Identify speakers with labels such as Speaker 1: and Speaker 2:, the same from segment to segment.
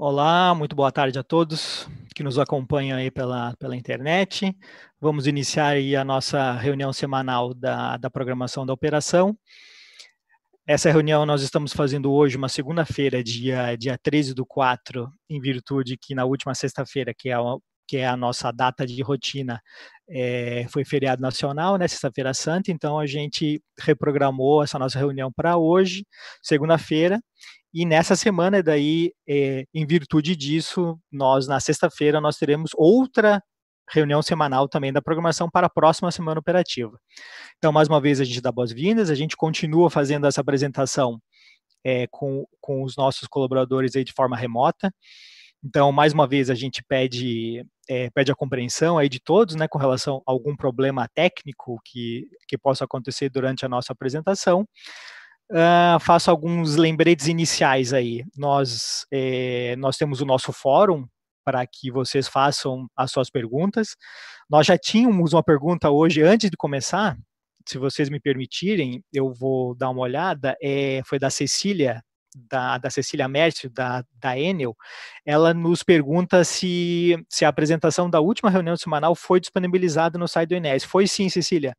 Speaker 1: Olá, muito boa tarde a todos que nos acompanham aí pela internet. Vamos iniciar aí a nossa reunião semanal da programação da operação. Essa reunião nós estamos fazendo hoje, uma segunda-feira, dia 13/4, em virtude que na última sexta-feira, que é a nossa data de rotina, foi feriado nacional, né, Sexta-feira Santa, então a gente reprogramou essa nossa reunião para hoje, segunda-feira, e nessa semana daí, em virtude disso, na sexta-feira, nós teremos outra reunião semanal também da programação para a próxima semana operativa. Então, mais uma vez, a gente dá boas-vindas, a gente continua fazendo essa apresentação com os nossos colaboradores aí de forma remota. Então, mais uma vez, a gente pede a compreensão aí de todos, né, com relação a algum problema técnico que possa acontecer durante a nossa apresentação. Faço alguns lembretes iniciais aí. Nós temos o nosso fórum para que vocês façam as suas perguntas. Nós já tínhamos uma pergunta hoje, antes de começar, se vocês me permitirem, eu vou dar uma olhada, foi da Cecília, da Cecília Mércio, da Enel. Ela nos pergunta se a apresentação da última reunião semanal foi disponibilizada no site do INES. Foi sim, Cecília.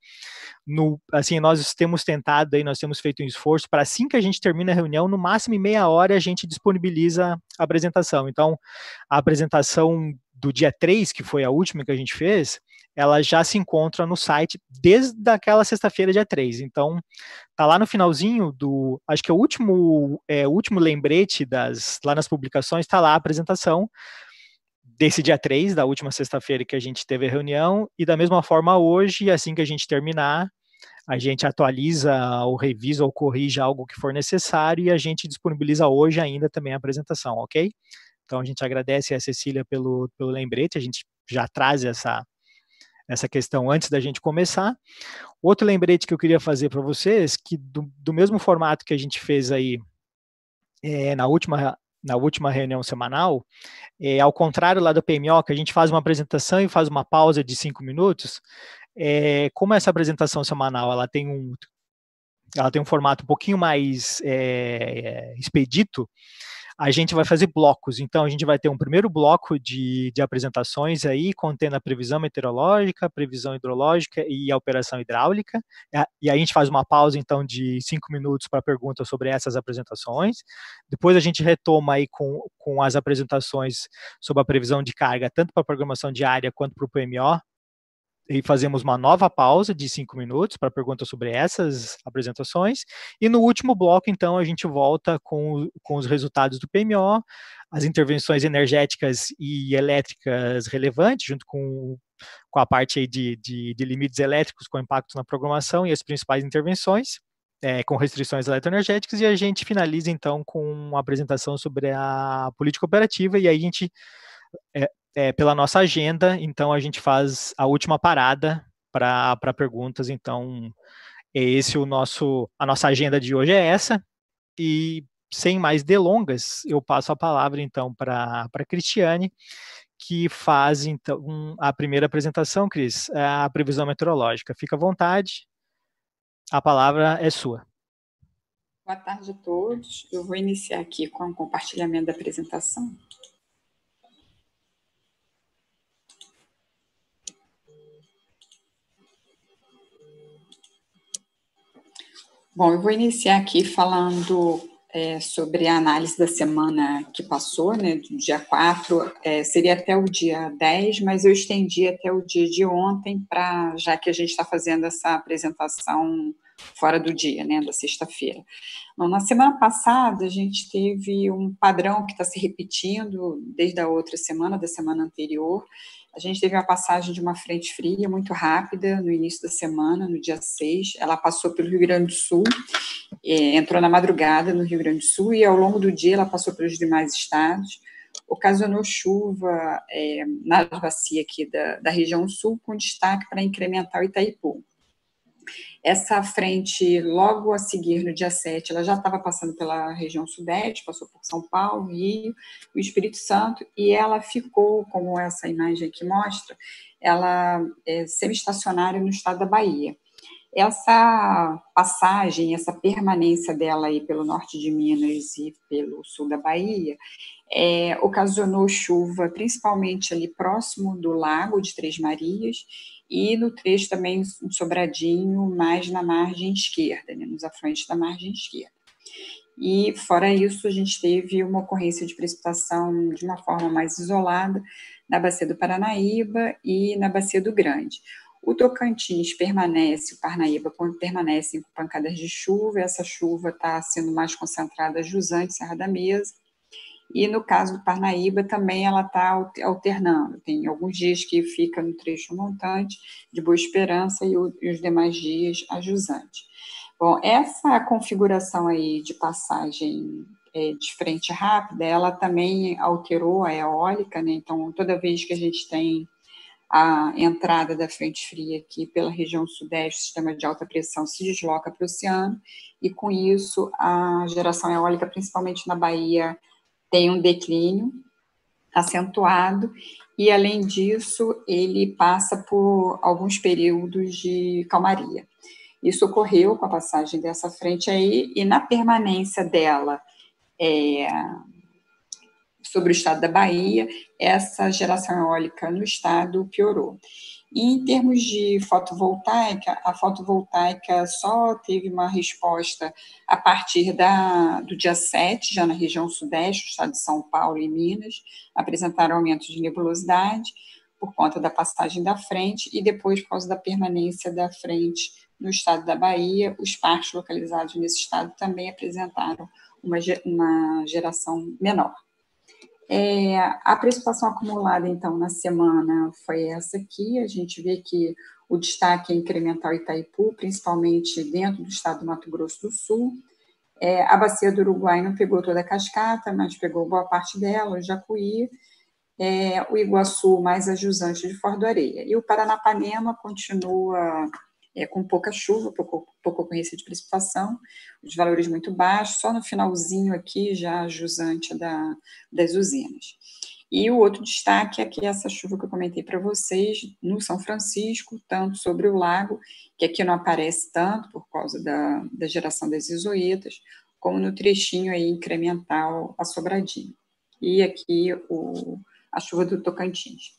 Speaker 1: Assim, nós temos tentado aí, nós temos feito um esforço para, assim que a gente termina a reunião, no máximo em meia hora a gente disponibiliza a apresentação. Então, a apresentação do dia 3, que foi a última que a gente fez, ela já se encontra no site desde aquela sexta-feira, dia 3. Então, tá lá no finalzinho acho que é o último lembrete lá nas publicações, está lá a apresentação desse dia 3, da última sexta-feira que a gente teve a reunião, e da mesma forma hoje, assim que a gente terminar, a gente atualiza ou revisa ou corrige algo que for necessário e a gente disponibiliza hoje ainda também a apresentação, ok? Então a gente agradece a Cecília pelo lembrete, a gente já traz essa questão antes da gente começar. Outro lembrete que eu queria fazer para vocês, que do mesmo formato que a gente fez aí na última reunião semanal, ao contrário lá do PMO, que a gente faz uma apresentação e faz uma pausa de 5 minutos, como essa apresentação semanal ela tem um formato um pouquinho mais expedito, a gente vai fazer blocos. Então, a gente vai ter um primeiro bloco de apresentações aí, contendo a previsão meteorológica, a previsão hidrológica e a operação hidráulica. E aí a gente faz uma pausa, então, de 5 minutos para perguntas sobre essas apresentações. Depois a gente retoma aí com as apresentações sobre a previsão de carga, tanto para a programação diária quanto para o PMO, e fazemos uma nova pausa de 5 minutos para perguntas sobre essas apresentações, e no último bloco, então, a gente volta com os resultados do PMO, as intervenções energéticas e elétricas relevantes, junto com a parte aí de limites elétricos com impactos na programação e as principais intervenções, com restrições eletroenergéticas, e a gente finaliza, então, com uma apresentação sobre a política operativa, e aí a gente pela nossa agenda, então a gente faz a última parada para perguntas. Então, a nossa agenda de hoje é essa, e sem mais delongas, eu passo a palavra então para a Cristiane, que faz então a primeira apresentação, Cris, a previsão meteorológica. Fica à vontade, a palavra é sua.
Speaker 2: Boa tarde a todos. Eu vou iniciar aqui com o compartilhamento da apresentação. Bom, eu vou iniciar aqui falando sobre a análise da semana que passou, né, do dia 4, seria até o dia 10, mas eu estendi até o dia de ontem, já que a gente está fazendo essa apresentação fora do dia, né, da sexta-feira. Na semana passada, a gente teve um padrão que está se repetindo desde a outra semana, da semana anterior. A gente teve a passagem de uma frente fria muito rápida no início da semana, no dia 6. Ela passou pelo Rio Grande do Sul, entrou na madrugada no Rio Grande do Sul e ao longo do dia ela passou pelos demais estados, ocasionou chuva na bacia aqui da região sul, com destaque para incrementar o Itaipu. Essa frente, logo a seguir, no dia 7, ela já estava passando pela região sudeste, passou por São Paulo, Rio, o Espírito Santo, e ela ficou, como essa imagem aqui mostra, ela é semi-estacionária no estado da Bahia. Essa passagem, essa permanência dela aí pelo norte de Minas e pelo sul da Bahia, ocasionou chuva, principalmente ali próximo do Lago de Três Marias e no trecho também em Sobradinho, mais na margem esquerda, né, nos afluentes da margem esquerda. E, fora isso, a gente teve uma ocorrência de precipitação de uma forma mais isolada na Bacia do Paranaíba e na Bacia do Grande. O Tocantins permanece, o Parnaíba permanecem com pancadas de chuva, essa chuva está sendo mais concentrada jusante, Serra da Mesa, e no caso do Parnaíba também ela está alternando, tem alguns dias que fica no trecho montante de Boa Esperança e os demais dias a jusante. Bom, essa configuração aí de passagem de frente rápida, ela também alterou a eólica, né? Então, toda vez que a gente tem a entrada da frente fria aqui pela região sudeste, o sistema de alta pressão se desloca para o oceano, e com isso a geração eólica, principalmente na Bahia, tem um declínio acentuado, e além disso, ele passa por alguns períodos de calmaria. Isso ocorreu com a passagem dessa frente aí, e na permanência dela sobre o estado da Bahia, essa geração eólica no estado piorou. E em termos de fotovoltaica, a fotovoltaica só teve uma resposta a partir do dia 7, já na região sudeste, o estado de São Paulo e Minas, apresentaram aumento de nebulosidade por conta da passagem da frente, e depois, por causa da permanência da frente no estado da Bahia, os parques localizados nesse estado também apresentaram uma geração menor. A precipitação acumulada, então, na semana foi essa aqui. A gente vê que o destaque é incremental Itaipu, principalmente dentro do estado do Mato Grosso do Sul. A bacia do Uruguai não pegou toda a cascata, mas pegou boa parte dela, o Jacuí, o Iguaçu mais a jusante de Foz do Areia. E o Paranapanema continua com pouca chuva, pouca ocorrência de precipitação, os valores muito baixos, só no finalzinho aqui já a jusante das usinas. E o outro destaque é que essa chuva que eu comentei para vocês, no São Francisco, tanto sobre o lago, que aqui não aparece tanto por causa da geração das isoetas, como no trechinho aí incremental a Sobradinho. E aqui a chuva do Tocantins.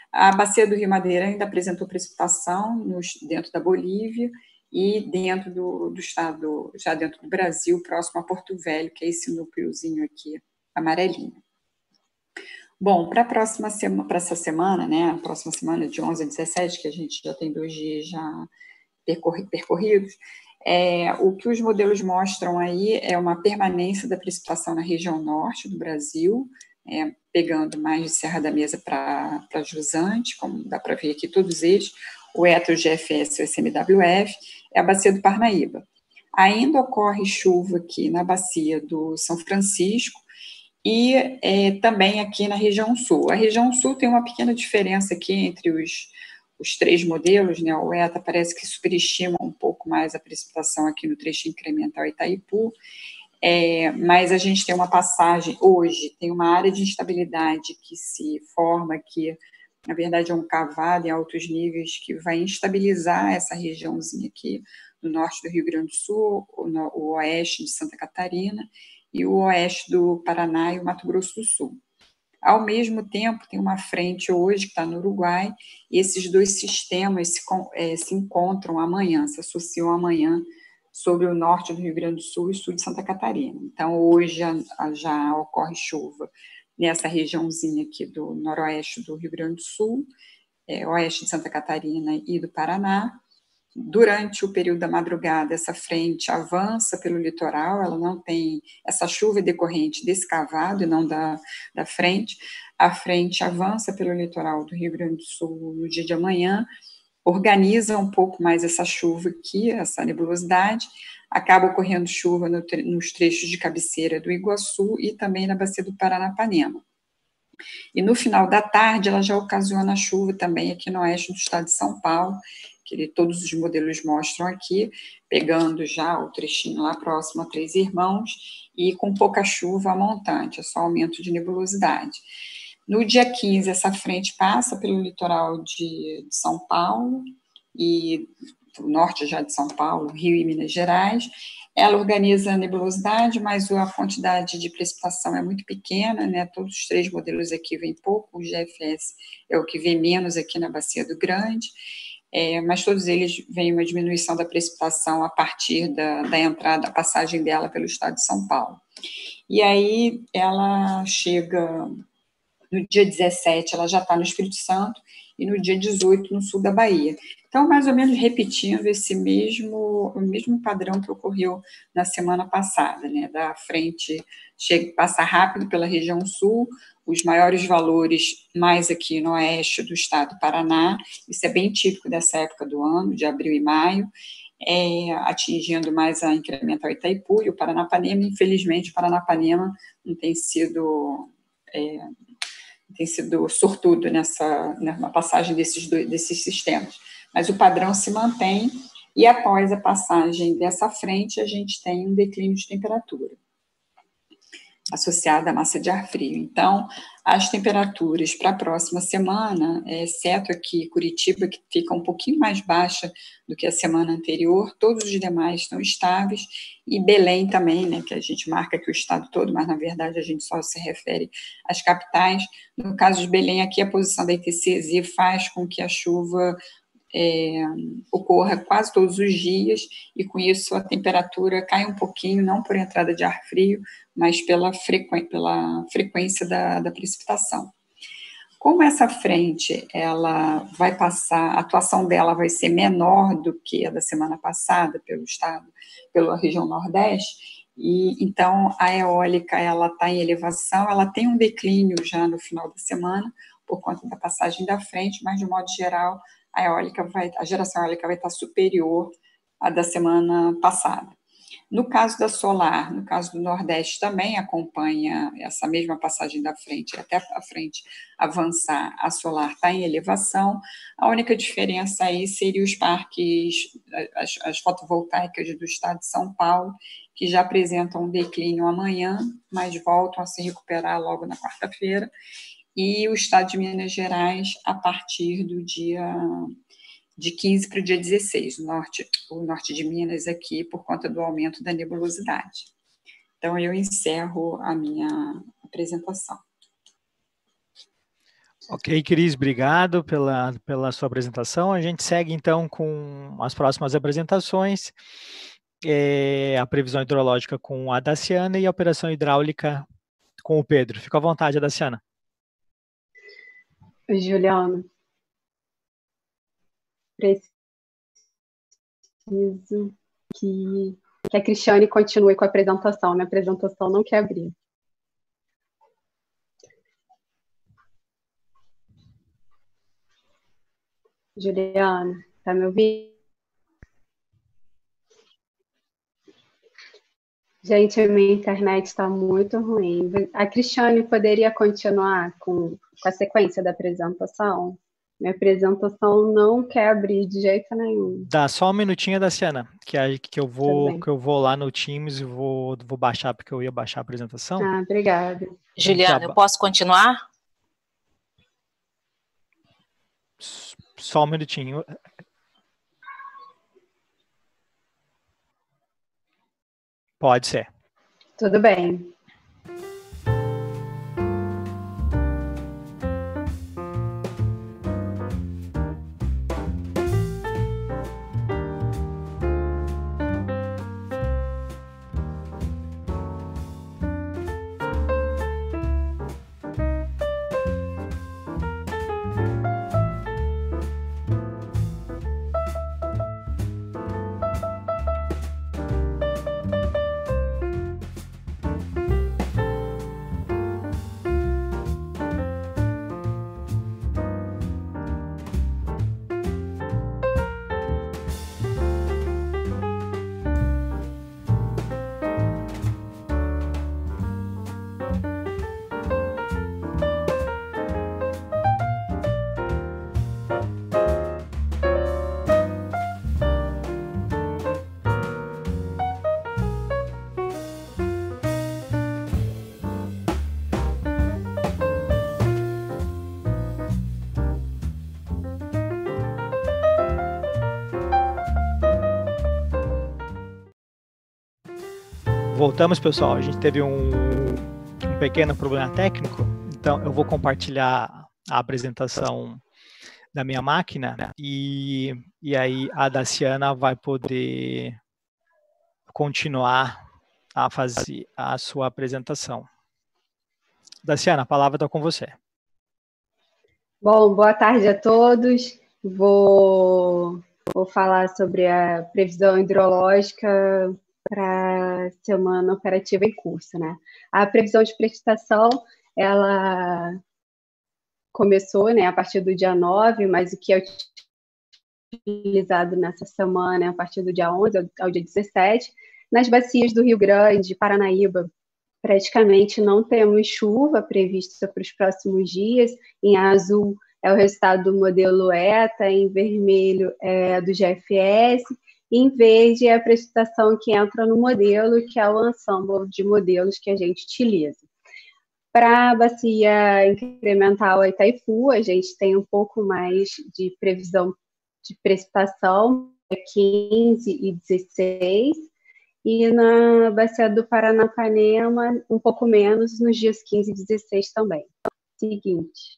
Speaker 2: A bacia do Rio Madeira ainda apresentou precipitação dentro da Bolívia e dentro do estado, já dentro do Brasil, próximo a Porto Velho, que é esse núcleozinho aqui, amarelinho. Bom, para essa semana, né, a próxima semana de 11 a 17, que a gente já tem 2 dias já percorridos, o que os modelos mostram aí é uma permanência da precipitação na região norte do Brasil, pegando mais de Serra da Mesa para jusante, como dá para ver aqui todos eles, o ETA, o GFS e o SMWF, é a bacia do Parnaíba. Ainda ocorre chuva aqui na bacia do São Francisco e também aqui na região sul. A região sul tem uma pequena diferença aqui entre os 3 modelos, né? O ETA parece que superestima um pouco mais a precipitação aqui no trecho incremental Itaipu, mas a gente tem uma passagem, hoje, tem uma área de instabilidade que se forma aqui, na verdade é um cavado em altos níveis que vai instabilizar essa regiãozinha aqui, no norte do Rio Grande do Sul, o oeste de Santa Catarina e o oeste do Paraná e o Mato Grosso do Sul. Ao mesmo tempo, tem uma frente hoje que está no Uruguai, e esses 2 sistemas se encontram amanhã, se associam amanhã, sobre o norte do Rio Grande do Sul e sul de Santa Catarina. Então, hoje já ocorre chuva nessa regiãozinha aqui do noroeste do Rio Grande do Sul, oeste de Santa Catarina e do Paraná. Durante o período da madrugada, essa frente avança pelo litoral, ela não tem, essa chuva é decorrente desse cavado e não da frente. A frente avança pelo litoral do Rio Grande do Sul no dia de amanhã, organiza um pouco mais essa chuva aqui, essa nebulosidade, acaba ocorrendo chuva nos trechos de cabeceira do Iguaçu e também na bacia do Paranapanema. E no final da tarde, ela já ocasiona chuva também aqui no oeste do estado de São Paulo, que todos os modelos mostram aqui, pegando já o trechinho lá próximo a Três Irmãos, e com pouca chuva a montante, é só aumento de nebulosidade. No dia 15, essa frente passa pelo litoral de São Paulo e norte já de São Paulo, Rio e Minas Gerais. Ela organiza a nebulosidade, mas a quantidade de precipitação é muito pequena, né? Todos os 3 modelos aqui vêm pouco, o GFS é o que vem menos aqui na Bacia do Grande, mas todos eles veem uma diminuição da precipitação a partir da entrada, da passagem dela pelo estado de São Paulo. E aí ela chega no dia 17, ela já está no Espírito Santo, e no dia 18 no sul da Bahia. Então, mais ou menos repetindo o mesmo padrão que ocorreu na semana passada, né? Da frente passa rápido pela região sul, os maiores valores mais aqui no oeste do estado do Paraná, isso é bem típico dessa época do ano, de abril e maio, atingindo mais a incremental Itaipu e o Paranapanema. Infelizmente, o Paranapanema não tem sido sortudo na passagem desses sistemas. Mas o padrão se mantém, e após a passagem dessa frente, a gente tem um declínio de temperatura associado à massa de ar frio. Então, as temperaturas para a próxima semana, exceto aqui Curitiba, que fica um pouquinho mais baixa do que a semana anterior, todos os demais estão estáveis, e Belém também, né, que a gente marca aqui o estado todo, mas na verdade a gente só se refere às capitais. No caso de Belém, aqui a posição da ITCZ faz com que a chuva ocorra quase todos os dias, e com isso a temperatura cai um pouquinho, não por entrada de ar frio, mas pela frequência da precipitação. Como essa frente, ela vai passar, a atuação dela vai ser menor do que a da semana passada pelo estado, pela região Nordeste, e então a eólica, ela está em elevação, ela tem um declínio já no final da semana, por conta da passagem da frente, mas de modo geral, a geração eólica vai estar superior à da semana passada. No caso da solar, no caso do Nordeste, também acompanha essa mesma passagem da frente, até a frente avançar, a solar está em elevação. A única diferença aí seria os parques, as fotovoltaicas do estado de São Paulo, que já apresentam um declínio amanhã, mas voltam a se recuperar logo na quarta-feira, e o estado de Minas Gerais a partir do dia de 15 para o dia 16, o norte de Minas aqui, por conta do aumento da nebulosidade. Então, eu encerro a minha apresentação.
Speaker 1: Ok, Cris, obrigado pela sua apresentação. A gente segue, então, com as próximas apresentações. A previsão hidrológica com a Daciana e a operação hidráulica com o Pedro. Fica à vontade, Daciana.
Speaker 3: Oi, Juliana. Preciso que a Cristiane continue com a apresentação. Minha apresentação não quer abrir. Juliana, tá me ouvindo? Gente, a minha internet está muito ruim. A Cristiane poderia continuar com a sequência da apresentação? Minha apresentação não quer abrir de jeito nenhum.
Speaker 1: Dá só um minutinho, Daciana, que eu vou lá no Teams e vou baixar, porque eu ia baixar a apresentação.
Speaker 3: Ah, obrigada.
Speaker 4: Juliana, eu posso continuar?
Speaker 1: Só um minutinho. Pode ser.
Speaker 3: Tudo bem.
Speaker 1: Voltamos, pessoal. A gente teve um pequeno problema técnico, então eu vou compartilhar a apresentação da minha máquina, né? E aí a Daciana vai poder continuar a fazer a sua apresentação. Daciana, a palavra está com você.
Speaker 3: Bom, boa tarde a todos. Vou falar sobre a previsão hidrológica para a semana operativa em curso, né? A previsão de precipitação, ela começou, né, a partir do dia 9, mas o que é utilizado nessa semana é a partir do dia 11 ao dia 17. Nas bacias do Rio Grande, Paranaíba, praticamente não temos chuva prevista para os próximos dias. Em azul é o resultado do modelo ETA, em vermelho é do GFS, e em verde é a precipitação que entra no modelo, que é o ensemble de modelos que a gente utiliza. Para a bacia incremental Itaipu, a gente tem um pouco mais de previsão de precipitação, 15 e 16, e na bacia do Paranapanema, um pouco menos, nos dias 15 e 16 também. Seguinte.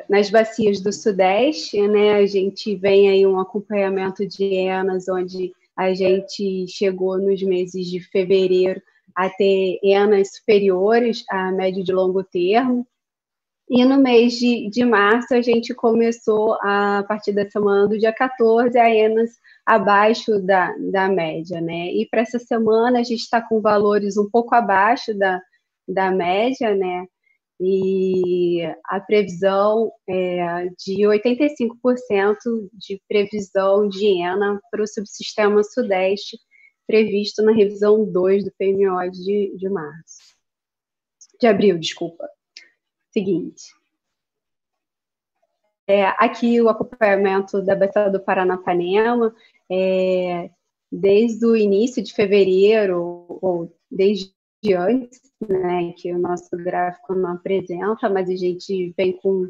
Speaker 3: Nas bacias do Sudeste, né, a gente vem aí um acompanhamento de ENAs, onde a gente chegou nos meses de fevereiro a ter ENAs superiores a médio de longo termo. E no mês de março, a gente começou, a partir da semana do dia 14, a ENAs abaixo da média, né? E para essa semana, a gente está com valores um pouco abaixo da média, né? E a previsão é de 85% de previsão de ENA para o subsistema Sudeste, previsto na revisão 2 do PMO de março. De abril, desculpa. Seguinte. Aqui o acompanhamento da bacia do Paranapanema, desde o início de fevereiro, ou desde antes, né, que o nosso gráfico não apresenta, mas a gente vem com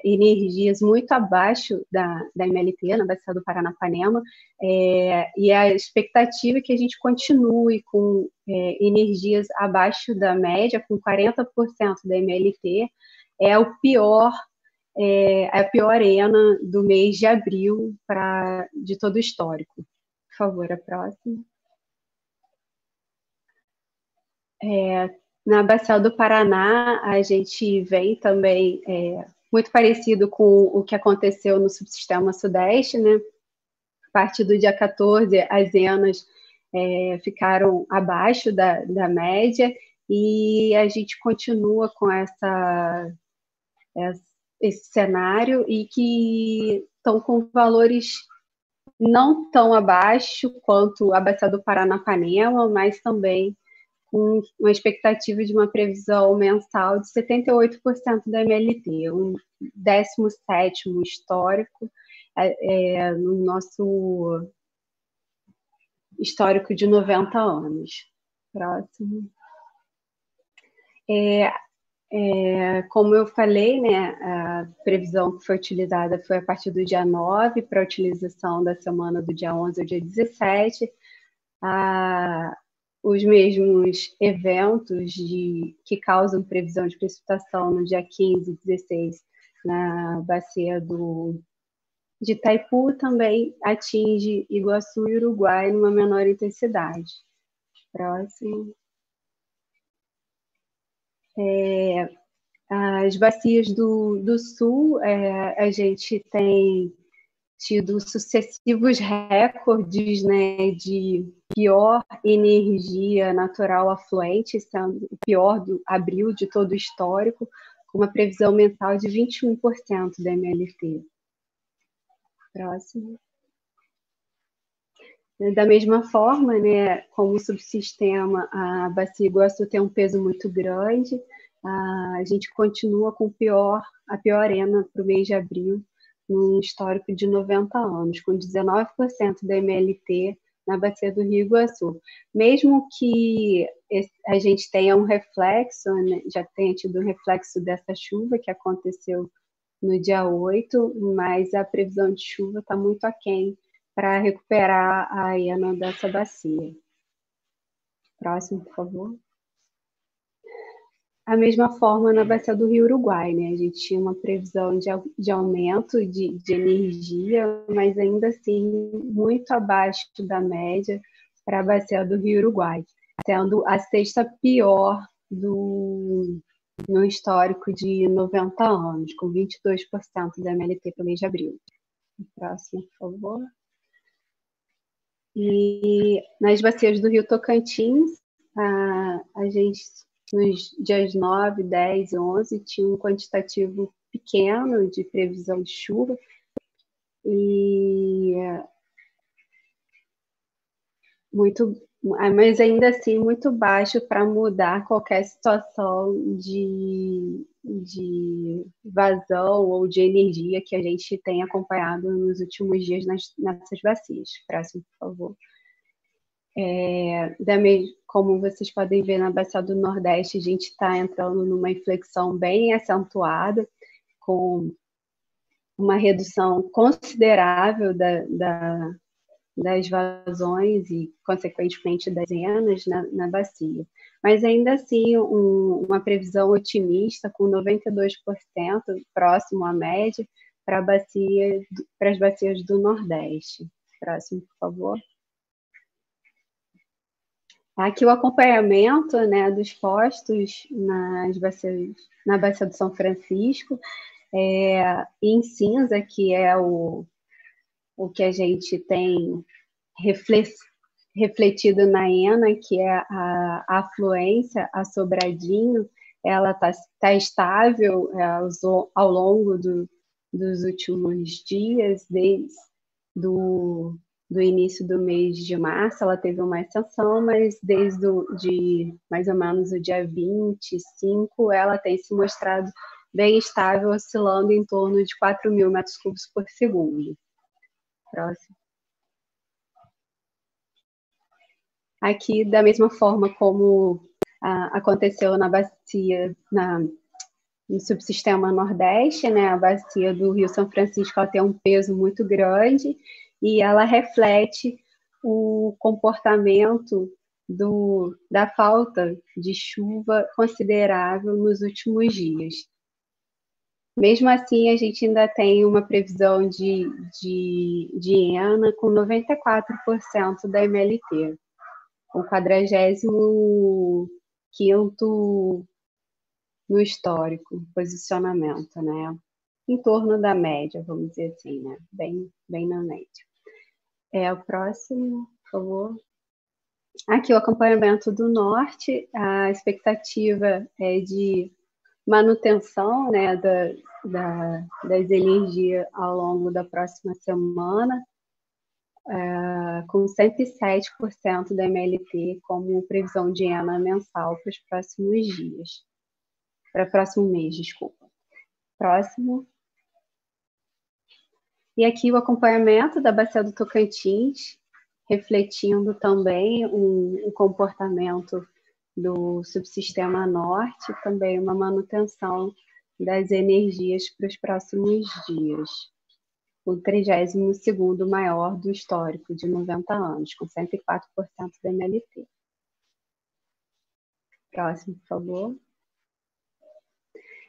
Speaker 3: energias muito abaixo da MLT, na bacia do Paranapanema, e a expectativa é que a gente continue com energias abaixo da média, com 40% da MLT, é a pior ENA do mês de abril de todo o histórico. Por favor, a próxima. Na bacia do Paraná, a gente vem também muito parecido com o que aconteceu no subsistema Sudeste, né? A partir do dia 14, as ENAs ficaram abaixo da média, e a gente continua com esse cenário, e que estão com valores não tão abaixo quanto a bacia do Paranapanema, mas também com uma expectativa de uma previsão mensal de 78% da MLT, um 17º histórico no nosso histórico de 90 anos. Próximo. Como eu falei, né, a previsão que foi utilizada foi a partir do dia 9 para a utilização da semana do dia 11 ao dia 17. Os mesmos eventos que causam previsão de precipitação no dia 15 e 16 na bacia de Itaipu também atinge Iguaçu e Uruguai numa menor intensidade. Próximo. As bacias do Sul, a gente tem tido sucessivos recordes, né, de pior energia natural afluente, sendo o pior do abril de todo o histórico, com uma previsão mensal de 21% da MLT. Próximo. Da mesma forma, né, como subsistema, a bacia Iguaçu tem um peso muito grande, a gente continua com a pior ENA para o mês de abril, num histórico de 90 anos, com 19% da MLT na bacia do Rio Iguaçu. Mesmo que a gente tenha um reflexo, né, já tenha tido um reflexo dessa chuva que aconteceu no dia 8, mas a previsão de chuva está muito aquém para recuperar a ENA dessa bacia. Próximo, por favor. A mesma forma na bacia do Rio Uruguai, né? A gente tinha uma previsão de aumento de energia, mas ainda assim muito abaixo da média para a bacia do Rio Uruguai, sendo a sexta pior no histórico de 90 anos, com 22% da MLT para o mês de abril. Próximo, por favor. E nas bacias do Rio Tocantins, a gente, nos dias 9, 10 e 11, tinha um quantitativo pequeno de previsão de chuva, mas ainda assim muito baixo para mudar qualquer situação de vazão ou de energia que a gente tem acompanhado nos últimos dias nessas bacias. Próximo, por favor. Como vocês podem ver na bacia do Nordeste, a gente está entrando numa inflexão bem acentuada, com uma redução considerável das vazões e, consequentemente, das ENAs na bacia. Mas, ainda assim, uma previsão otimista, com 92% próximo à média, para as bacias do Nordeste. Próximo, por favor. Aqui o acompanhamento, né, dos postos na bacia do São Francisco, em cinza, que é o que a gente tem refletido na ENA, que é a afluência a Sobradinho, ela tá estável ao longo dos últimos dias, desde do início do mês de março, ela teve uma exceção, mas de mais ou menos o dia 25, ela tem se mostrado bem estável, oscilando em torno de 4.000 metros cúbicos por segundo. Próximo. Aqui, da mesma forma como aconteceu na bacia, no subsistema Nordeste, né, a bacia do Rio São Francisco, ela tem um peso muito grande e ela reflete o comportamento da falta de chuva considerável nos últimos dias. Mesmo assim, a gente ainda tem uma previsão de ENA com 94% da MLT, o 45º no histórico, posicionamento, né? Em torno da média, vamos dizer assim, né? Bem na média. O próximo, por favor. Aqui o acompanhamento do norte, a expectativa é de manutenção, né, das energias ao longo da próxima semana, com 107% da MLT como previsão de ENA mensal para os próximos dias. Para o próximo mês, desculpa. Próximo. E aqui o acompanhamento da bacia do Tocantins, refletindo também um comportamento do subsistema norte, também uma manutenção das energias para os próximos dias. O 32º maior do histórico, de 90 anos, com 104% da MLT. Próximo, por favor.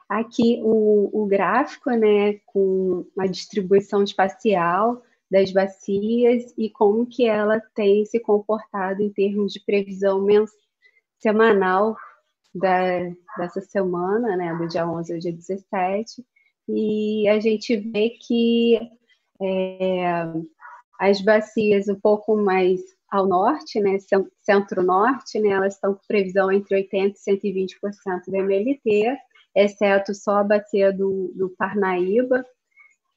Speaker 3: Aqui o gráfico, né, com a distribuição espacial das bacias e como que ela tem se comportado em termos de previsão semanal dessa semana, né, do dia 11 ao dia 17, e a gente vê que as bacias um pouco mais ao norte, né, centro-norte, né, elas estão com previsão entre 80% e 120% da MLT, exceto só a bacia do Parnaíba,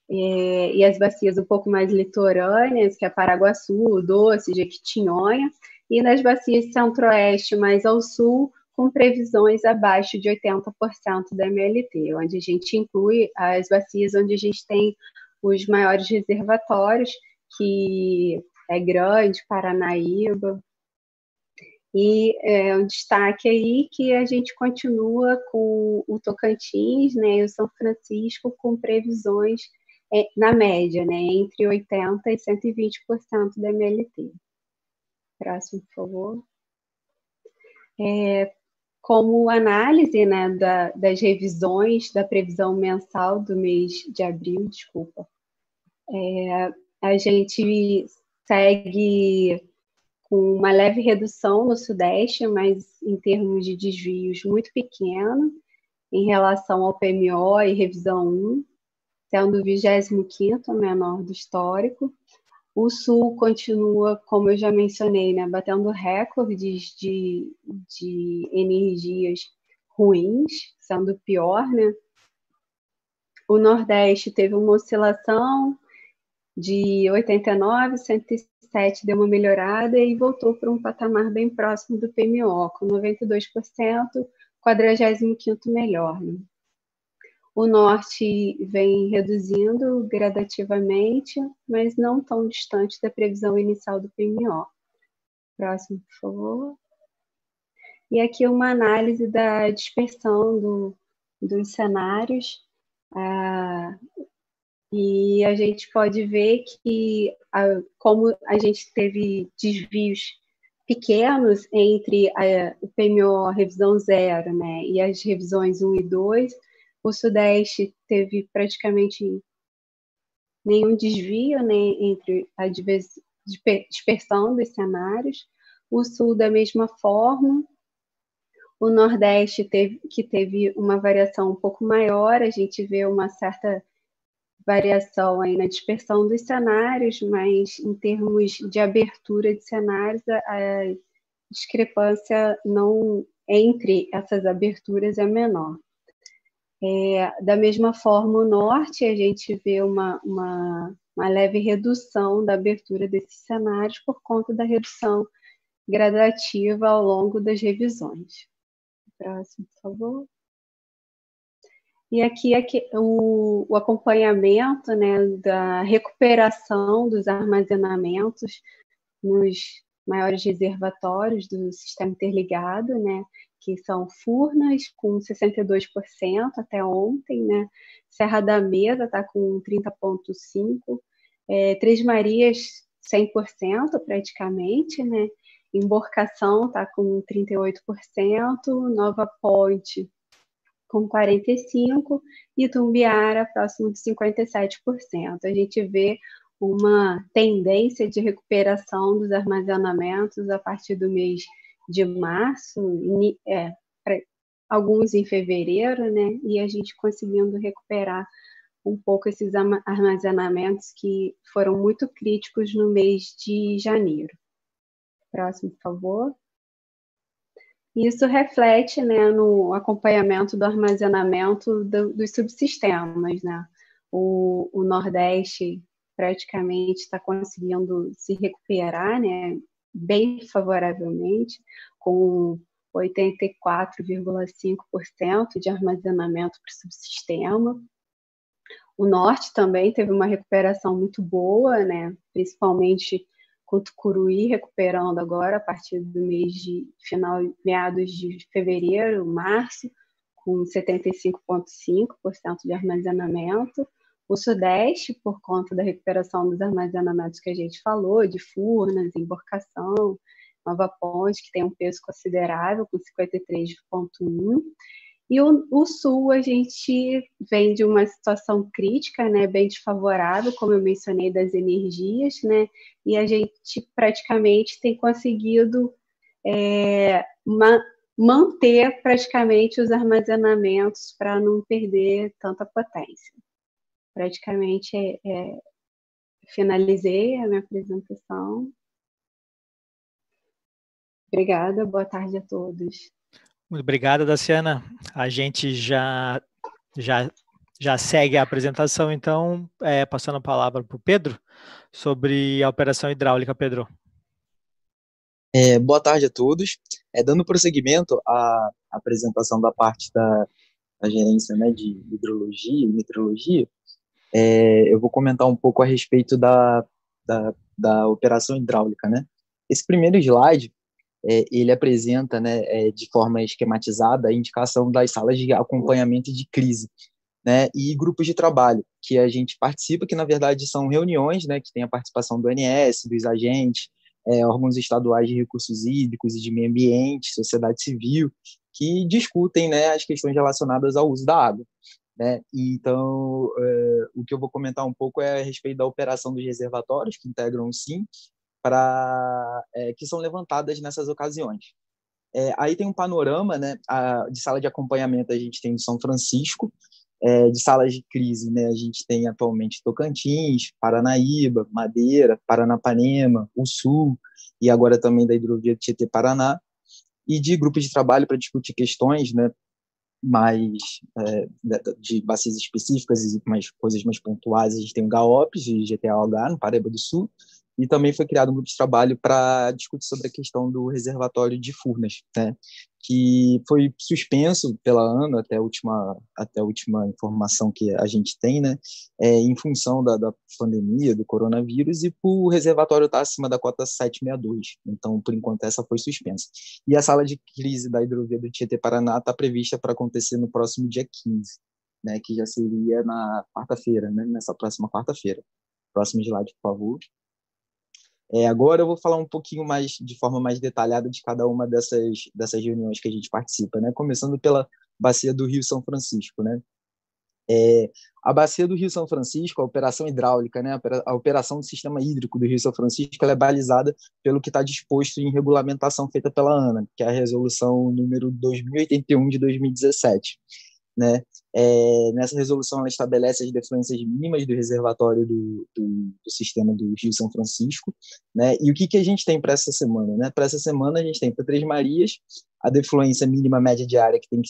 Speaker 3: e as bacias um pouco mais litorâneas, que é Paraguaçu, Doce, Jequitinhonha, e nas bacias centro-oeste mais ao sul, com previsões abaixo de 80% da MLT, onde a gente inclui as bacias onde a gente tem os maiores reservatórios, que é Grande, Paranaíba. E um destaque aí que a gente continua com o Tocantins, né, e o São Francisco com previsões na média, né, entre 80% e 120% da MLT. Próximo, por favor. Como análise, né, das revisões da previsão mensal do mês de abril, a gente segue com uma leve redução no Sudeste, mas em termos de desvios muito pequeno em relação ao PMO e revisão 1, sendo o 25º menor do histórico. O Sul continua, como eu já mencionei, né, batendo recordes de energias ruins, sendo o pior, né? O Nordeste teve uma oscilação de 89, 107 deu uma melhorada e voltou para um patamar bem próximo do PMO, com 92%, 45º melhor, né? O Norte vem reduzindo gradativamente, mas não tão distante da previsão inicial do PMO. Próximo, por favor. E aqui uma análise da dispersão dos cenários. E a gente pode ver que, como a gente teve desvios pequenos entre o PMO revisão 0, né, e as revisões 1 e 2, o Sudeste teve praticamente nenhum desvio, né, entre a dispersão dos cenários. O Sul, da mesma forma. O Nordeste teve uma variação um pouco maior, a gente vê uma certa variação aí na dispersão dos cenários, mas em termos de abertura de cenários, a discrepância não entre essas aberturas é menor. Da mesma forma, o Norte, a gente vê uma leve redução da abertura desses cenários por conta da redução gradativa ao longo das revisões. Próximo, por favor. E aqui o acompanhamento, né, da recuperação dos armazenamentos nos maiores reservatórios do sistema interligado, né, que são Furnas, com 62% até ontem, né? Serra da Mesa está com 30,5%, Três Marias, 100% praticamente, né? Emborcação está com 38%, Nova Ponte com 45%, e Tumbiara próximo de 57%. A gente vê uma tendência de recuperação dos armazenamentos a partir do mês de março, alguns em fevereiro, né? E a gente conseguindo recuperar um pouco esses armazenamentos que foram muito críticos no mês de janeiro. Próximo, por favor. Isso reflete, né, no acompanhamento do armazenamento dos subsistemas, né? O Nordeste praticamente está conseguindo se recuperar, né, bem favoravelmente, com 84,5% de armazenamento para o subsistema. O Norte também teve uma recuperação muito boa, né, principalmente com Tucuruí recuperando agora a partir do mês de meados de fevereiro, março, com 75,5% de armazenamento. O Sudeste, por conta da recuperação dos armazenamentos que a gente falou, de Furnas, Emborcação, Nova Ponte, que tem um peso considerável, com 53,1%. E o Sul, a gente vem de uma situação crítica, né, bem desfavorável, como eu mencionei, das energias, né, e a gente praticamente tem conseguido manter praticamente os armazenamentos para não perder tanta potência. Praticamente finalizei a minha apresentação. Obrigada, boa tarde a todos.
Speaker 1: Muito obrigada, Daciana. A gente já segue a apresentação, então, passando a palavra para o Pedro, sobre a operação hidráulica. Pedro.
Speaker 5: Boa tarde a todos. Dando prosseguimento à apresentação da parte da gerência, né, de hidrologia e meteorologia, eu vou comentar um pouco a respeito da operação hidráulica, né? Esse primeiro slide, ele apresenta, né, de forma esquematizada a indicação das salas de acompanhamento de crise. né, e grupos de trabalho, que a gente participa, que na verdade são reuniões, né, que tem a participação do ANS, dos agentes, órgãos estaduais de recursos hídricos e de meio ambiente, sociedade civil, que discutem, né, as questões relacionadas ao uso da água, né? Então, o que eu vou comentar um pouco é a respeito da operação dos reservatórios, que integram o SIM, que são levantadas nessas ocasiões. Aí tem um panorama, né, de sala de acompanhamento a gente tem de São Francisco, de salas de crise, né, a gente tem atualmente Tocantins, Paranaíba, Madeira, Paranapanema, o Sul, e agora também da hidrovia Tietê-Paraná, e de grupos de trabalho para discutir questões, né, mais de bacias específicas e coisas mais pontuais. A gente tem o GAOPS e GTAOH, no Paraíba do Sul, e também foi criado um grupo de trabalho para discutir sobre a questão do reservatório de Furnas, né, que foi suspenso pela ANA até a última informação que a gente tem, né, em função da pandemia, do coronavírus, e o reservatório está acima da cota 762. Então, por enquanto, essa foi suspensa. E a sala de crise da hidrovia do Tietê-Paraná está prevista para acontecer no próximo dia 15, né, que já seria na quarta-feira, né, nessa próxima quarta-feira. Próximo slide, por favor. Agora eu vou falar um pouquinho mais, de forma mais detalhada, de cada uma dessas reuniões que a gente participa, né? Começando pela Bacia do Rio São Francisco, né? A Bacia do Rio São Francisco, a operação hidráulica, né? A operação do sistema hídrico do Rio São Francisco, ela é balizada pelo que está disposto em regulamentação feita pela ANA, que é a resolução número 2081 de 2017. Né? Nessa resolução ela estabelece as defluências mínimas do reservatório do sistema do Rio São Francisco, né? E o que a gente tem para essa semana, né? Para essa semana a gente tem para Três Marias a defluência mínima média diária que tem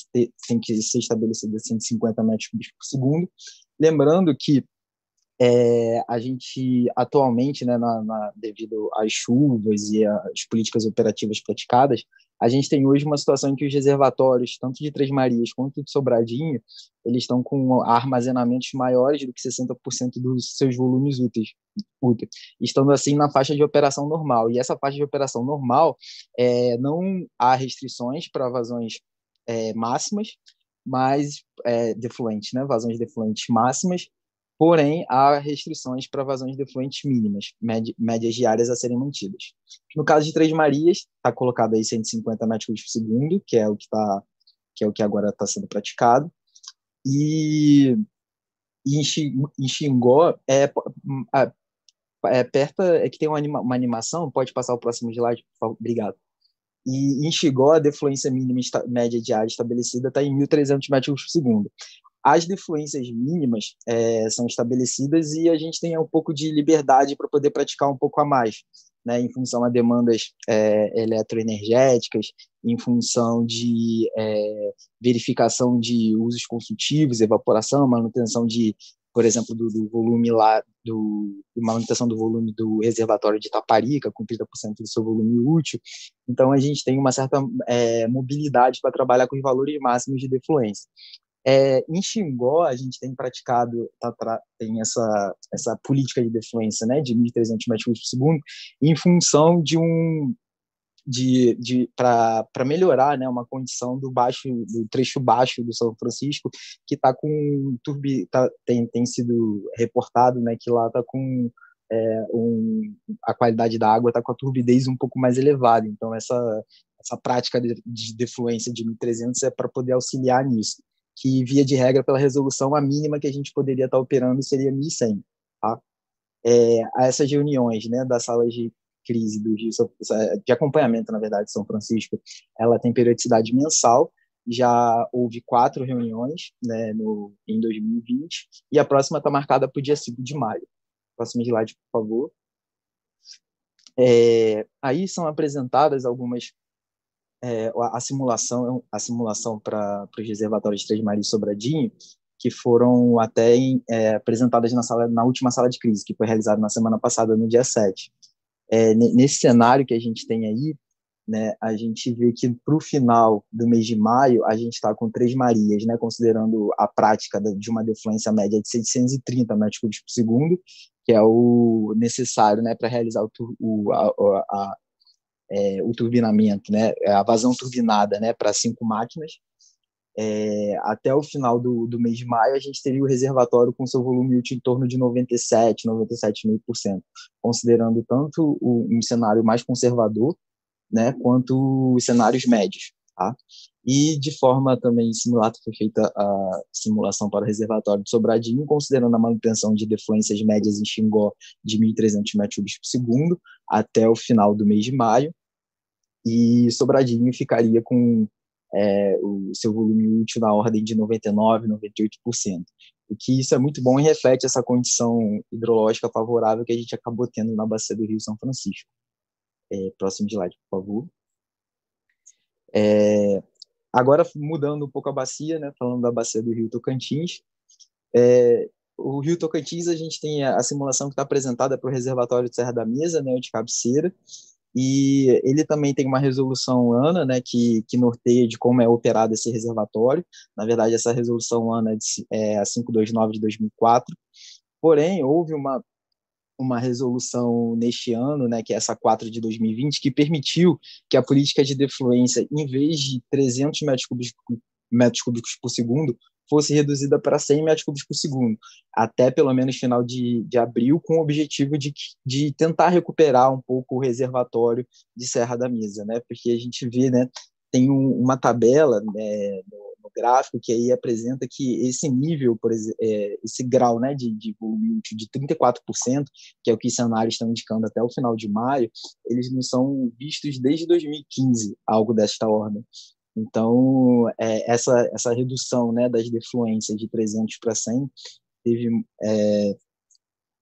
Speaker 5: que ser estabelecida a 150 metros cúbicos por segundo, lembrando que a gente atualmente, né, devido às chuvas e às políticas operativas praticadas, a gente tem hoje uma situação em que os reservatórios, tanto de Três Marias quanto de Sobradinho, eles estão com armazenamentos maiores do que 60% dos seus volumes úteis, estando assim na faixa de operação normal. E essa faixa de operação normal, não há restrições para vazões máximas, mas defluentes, né, vazões defluentes máximas. Porém, há restrições para vazões defluentes mínimas, médias diárias a serem mantidas. No caso de Três Marias, está colocado aí 150 metros cúbicos por segundo, que é o que agora está sendo praticado. E em Xingó, perto, que tem uma animação, pode passar o próximo slide, por favor? Obrigado. E em Xingó, a defluência mínima média diária estabelecida está em 1.300 metros por segundo. As defluências mínimas são estabelecidas e a gente tem um pouco de liberdade para poder praticar um pouco a mais, né, em função a demandas eletroenergéticas, em função de verificação de usos consultivos, evaporação, manutenção por exemplo, do volume lá, manutenção do volume do reservatório de Itaparica, com 30% do seu volume útil. Então, a gente tem uma certa mobilidade para trabalhar com os valores máximos de defluência. Em Xingó, a gente tem praticado, tem essa política de defluência, né, de 1.300 metros por segundo, em função para melhorar, né, uma condição do trecho baixo do São Francisco, que está com tem sido reportado, né, que lá está com a qualidade da água está com a turbidez um pouco mais elevada. Então essa prática de defluência de 1.300 é para poder auxiliar nisso, que via de regra pela resolução a mínima que a gente poderia estar operando seria 1.100, tá? A essas reuniões, né, das salas de crise do Rio, de acompanhamento, na verdade, de São Francisco, ela tem periodicidade mensal. Já houve 4 reuniões, né, em 2020, e a próxima está marcada para o dia 5 de maio. Próximo slide, por favor. Aí são apresentadas algumas a simulação para os reservatórios de Três Marias e Sobradinho, que foram até apresentadas na última sala de crise, que foi realizada na semana passada, no dia 7. Nesse cenário que a gente tem aí, né, a gente vê que para o final do mês de maio, a gente está com Três Marias, né, considerando a prática de uma defluência média de 630 metros cúbicos por segundo, que é o necessário, né, para realizar o turbinamento, né, a vazão turbinada, né, para 5 máquinas. até o final do mês de maio, a gente teria o reservatório com seu volume útil em torno de 97,5%, considerando tanto um cenário mais conservador, né, quanto os cenários médios. Tá? E, de forma também similar, foi feita a simulação para o reservatório de Sobradinho, considerando a manutenção de defluências médias em Xingó de 1.300 metros cúbicos por segundo até o final do mês de maio, e Sobradinho ficaria com o seu volume útil na ordem de 99%, 98%. O que isso é muito bom e reflete essa condição hidrológica favorável que a gente acabou tendo na bacia do Rio São Francisco. Próximo slide, por favor. Agora, mudando um pouco a bacia, né, falando da bacia do Rio Tocantins, o Rio Tocantins, a gente tem a simulação que está apresentada para o reservatório de Serra da Mesa, né, de cabeceira, e ele também tem uma resolução ANA, né, que norteia de como é operado esse reservatório. Na verdade, essa resolução ANA é a 529 de 2004, porém, houve uma resolução neste ano, né, que é essa 4 de 2020, que permitiu que a política de defluência, em vez de 300 metros cúbicos por segundo, fosse reduzida para 100 metros cúbicos por segundo, até pelo menos final de abril, com o objetivo de tentar recuperar um pouco o reservatório de Serra da Mesa, né? Porque a gente vê, né, tem uma tabela, né, no gráfico que aí apresenta que esse nível, por exemplo, esse grau, né, de volume útil de 34%, que é o que os cenários estão indicando até o final de maio, eles não são vistos desde 2015, algo desta ordem. Então, essa redução, né, das defluências de 300 para 100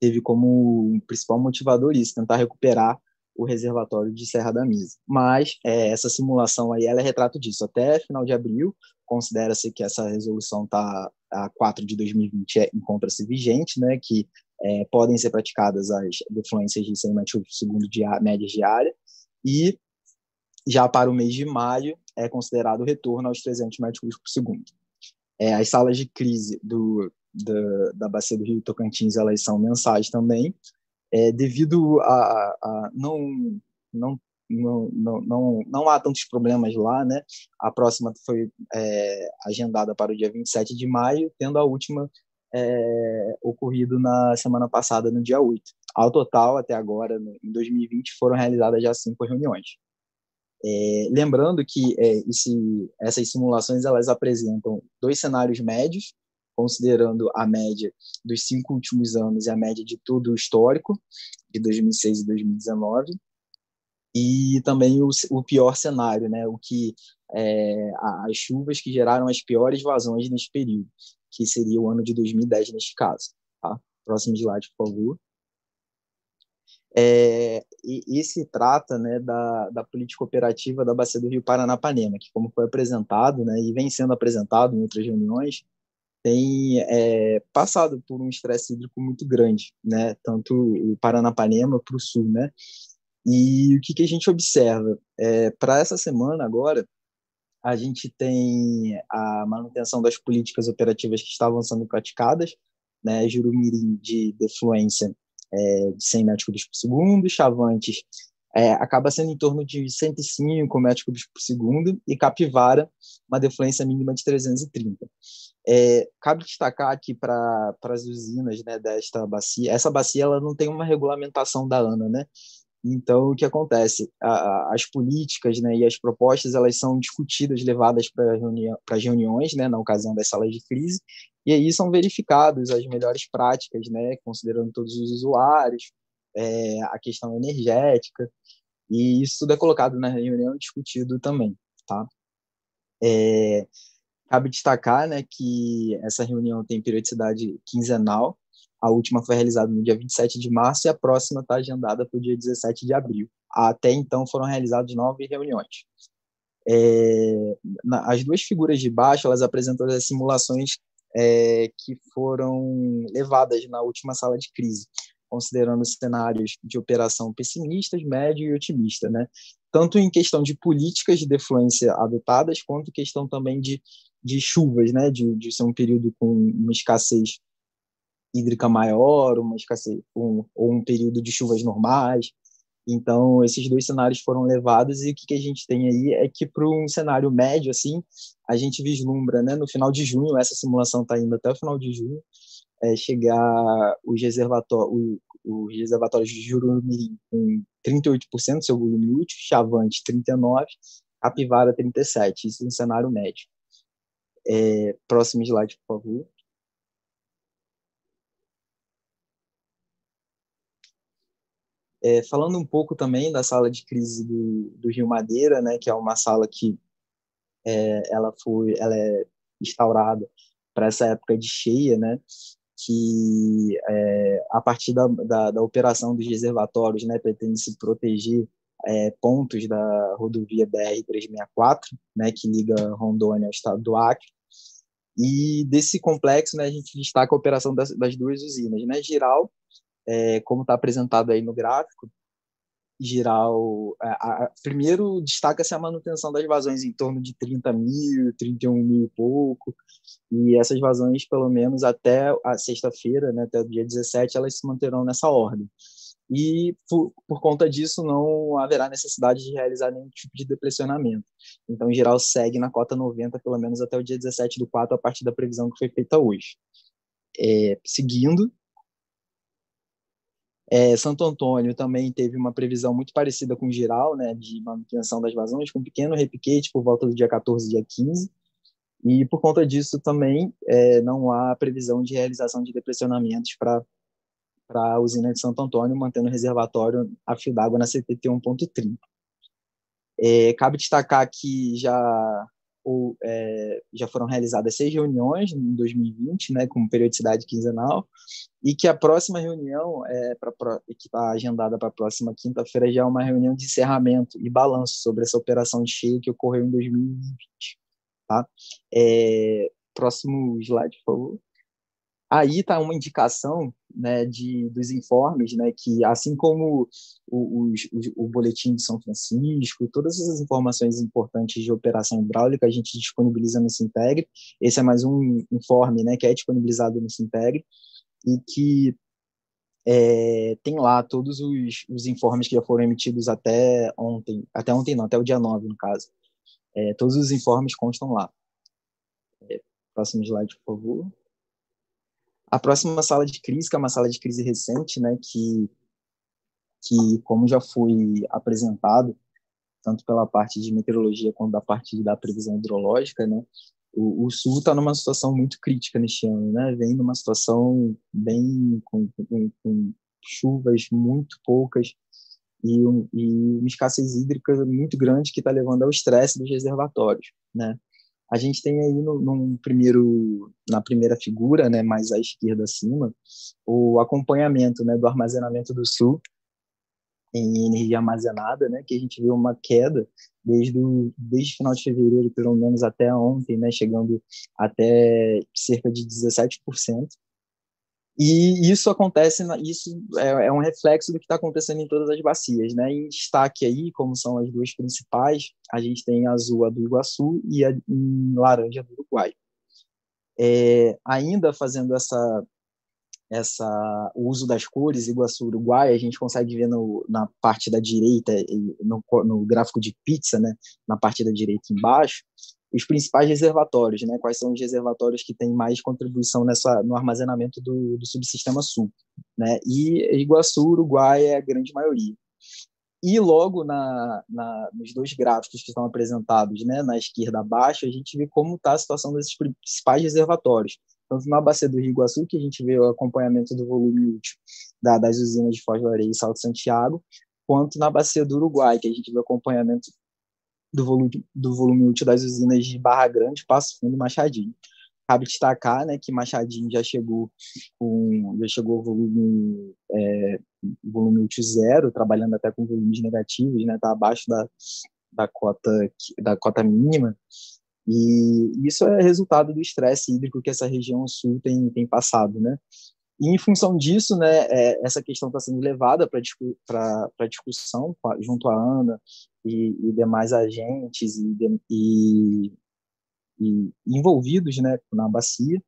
Speaker 5: teve como principal motivador isso, tentar recuperar o reservatório de Serra da Mesa. Mas essa simulação aí, ela é retrato disso. Até final de abril, considera-se que essa resolução a 4 de 2020 encontra-se vigente, né, que podem ser praticadas as defluências de 100 metros por segundo médias diárias, e já para o mês de maio é considerado o retorno aos 300 metros cúbicos por segundo. As salas de crise da bacia do Rio Tocantins, elas são mensais também, devido a não há tantos problemas lá, né? A próxima foi agendada para o dia 27 de maio, tendo a última ocorrido na semana passada, no dia 8. Ao total, até agora, em 2020, foram realizadas já 5 reuniões. Lembrando que essas simulações elas apresentam 2 cenários médios, considerando a média dos 5 últimos anos e a média de todo o histórico, de 2006 e 2019, e também o pior cenário, né, as chuvas que geraram as piores vazões neste período, que seria o ano de 2010 neste caso. Tá? Próximo slide, por favor. E se trata, né, da política operativa da Bacia do Rio Paranapanema, que, como foi apresentado, né, e vem sendo apresentado em outras reuniões, tem passado por um estresse hídrico muito grande, né, tanto o Paranapanema para o sul, né, e o que a gente observa? Para essa semana agora, a gente tem a manutenção das políticas operativas que estavam sendo praticadas, né, Jurumirim de defluência de 100 metros cúbicos por segundo, Chavantes acaba sendo em torno de 105 metros cúbicos por segundo, e Capivara, uma defluência mínima de 330. Cabe destacar aqui para as usinas, né, desta bacia, essa bacia ela não tem uma regulamentação da ANA, né? Então, o que acontece? As políticas, né, e as propostas elas são discutidas, levadas para as reuniões, né, na ocasião das salas de crise, e aí são verificadas as melhores práticas, né, considerando todos os usuários, a questão energética, e isso tudo é colocado na reunião e discutido também. Tá? Cabe destacar, né, que essa reunião tem periodicidade quinzenal. A última foi realizada no dia 27 de março e a próxima está agendada para o dia 17 de abril. Até então foram realizadas 9 reuniões. As 2 figuras de baixo, elas apresentam as simulações que foram levadas na última sala de crise, considerando cenários de operação pessimistas, médio e otimista, né? Tanto em questão de políticas de defluência adotadas, quanto questão também de chuvas, né? De ser um período com uma escassez hídrica maior, uma escassez, ou um período de chuvas normais. Então, esses dois cenários foram levados, e o que a gente tem aí é que, para um cenário médio, assim, a gente vislumbra, né, no final de junho, essa simulação está indo até o final de junho, chegar os reservatórios de Jurumirim com 38% do seu volume útil, Chavante 39%, Capivara 37%, isso no cenário médio. Próximo slide, por favor. Falando um pouco também da sala de crise do Rio Madeira, né, que é uma sala que ela é instaurada para essa época de cheia, né, que a partir da operação dos reservatórios, né, pretende se proteger pontos da rodovia BR-364, né, que liga Rondônia ao estado do Acre. E desse complexo, né, a gente destaca a operação das duas usinas, né, Jirau, como está apresentado aí no gráfico. Jirau, primeiro destaca-se a manutenção das vazões em torno de 30 mil, 31 mil e pouco, e essas vazões, pelo menos até a sexta-feira, né, até o dia 17, elas se manterão nessa ordem. E, por conta disso, não haverá necessidade de realizar nenhum tipo de depressionamento. Então, Jirau segue na cota 90, pelo menos até o dia 17/4, a partir da previsão que foi feita hoje. Seguindo, Santo Antônio também teve uma previsão muito parecida com Jirau, né, de manutenção das vazões, com um pequeno repiquete por volta do dia 14, dia 15, e por conta disso também não há previsão de realização de depressionamentos para a usina de Santo Antônio, mantendo o reservatório a fio d'água na CTT 1.30. Cabe destacar que já foram realizadas 6 reuniões em 2020, né, com periodicidade quinzenal, e que a próxima reunião, que está agendada para a próxima quinta-feira, já é uma reunião de encerramento e balanço sobre essa operação de cheia que ocorreu em 2020. Tá? Próximo slide, por favor. Aí está uma indicação, né, dos informes, né, que, assim como o boletim de São Francisco, todas essas informações importantes de operação hidráulica a gente disponibiliza no Sintegre. Esse é mais um informe, né, que é disponibilizado no Sintegre, e que tem lá todos os informes que já foram emitidos até ontem não, até o dia 9, no caso. Todos os informes constam lá. Próximo slide, por favor. A próxima sala de crise, que é uma sala de crise recente, né, que como já foi apresentado, tanto pela parte de meteorologia quanto da parte da previsão hidrológica, né, o Sul está numa situação muito crítica neste ano, né, vem numa situação bem com chuvas muito poucas e uma escassez hídrica muito grande, que está levando ao estresse dos reservatórios, né. A gente tem aí na primeira figura, né, mais à esquerda acima, o acompanhamento, né, do armazenamento do Sul em energia armazenada, né, que a gente viu uma queda desde final de fevereiro, pelo menos até ontem, né, chegando até cerca de 17%. E isso acontece, isso é um reflexo do que está acontecendo em todas as bacias, né? Em destaque aí, como são as duas principais, a gente tem a azul, a do Iguaçu, e a em laranja, do Uruguai. Ainda fazendo o uso das cores, Iguaçu, Uruguai, a gente consegue ver na parte da direita, no gráfico de pizza, né? Na parte da direita embaixo, os principais reservatórios, né? Quais são os reservatórios que têm mais contribuição no armazenamento do subsistema sul, né? E Iguaçu, Uruguai é a grande maioria. E logo nos dois gráficos que estão apresentados, né, na esquerda abaixo, a gente vê como está a situação desses principais reservatórios. Tanto na bacia do Rio Iguaçu, que a gente vê o acompanhamento do volume útil das usinas de Foz do Areia e Salto Santiago, quanto na bacia do Uruguai, que a gente vê o acompanhamento do volume útil das usinas de Barra Grande, Passo Fundo e Machadinho. Cabe destacar, né, que Machadinho já chegou ao volume útil zero, trabalhando até com volumes negativos, né, está abaixo da cota mínima, e isso é resultado do estresse hídrico que essa região sul tem passado, né. E, em função disso, né, essa questão está sendo levada para discussão junto à ANA e demais agentes e envolvidos, né, na bacia.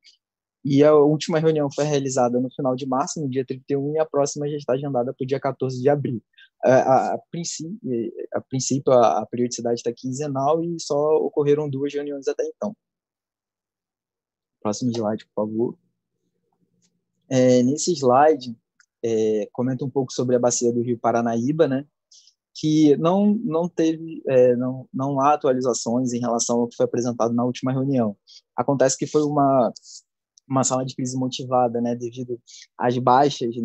Speaker 5: E a última reunião foi realizada no final de março, no dia 31, e a próxima já está agendada para o dia 14 de abril. A princípio, a periodicidade está quinzenal e só ocorreram 2 reuniões até então. Próximo slide, por favor. Nesse slide, comenta um pouco sobre a bacia do Rio Paranaíba, né, que não há atualizações em relação ao que foi apresentado na última reunião. Acontece que foi uma sala de crise motivada, né, devido às baixas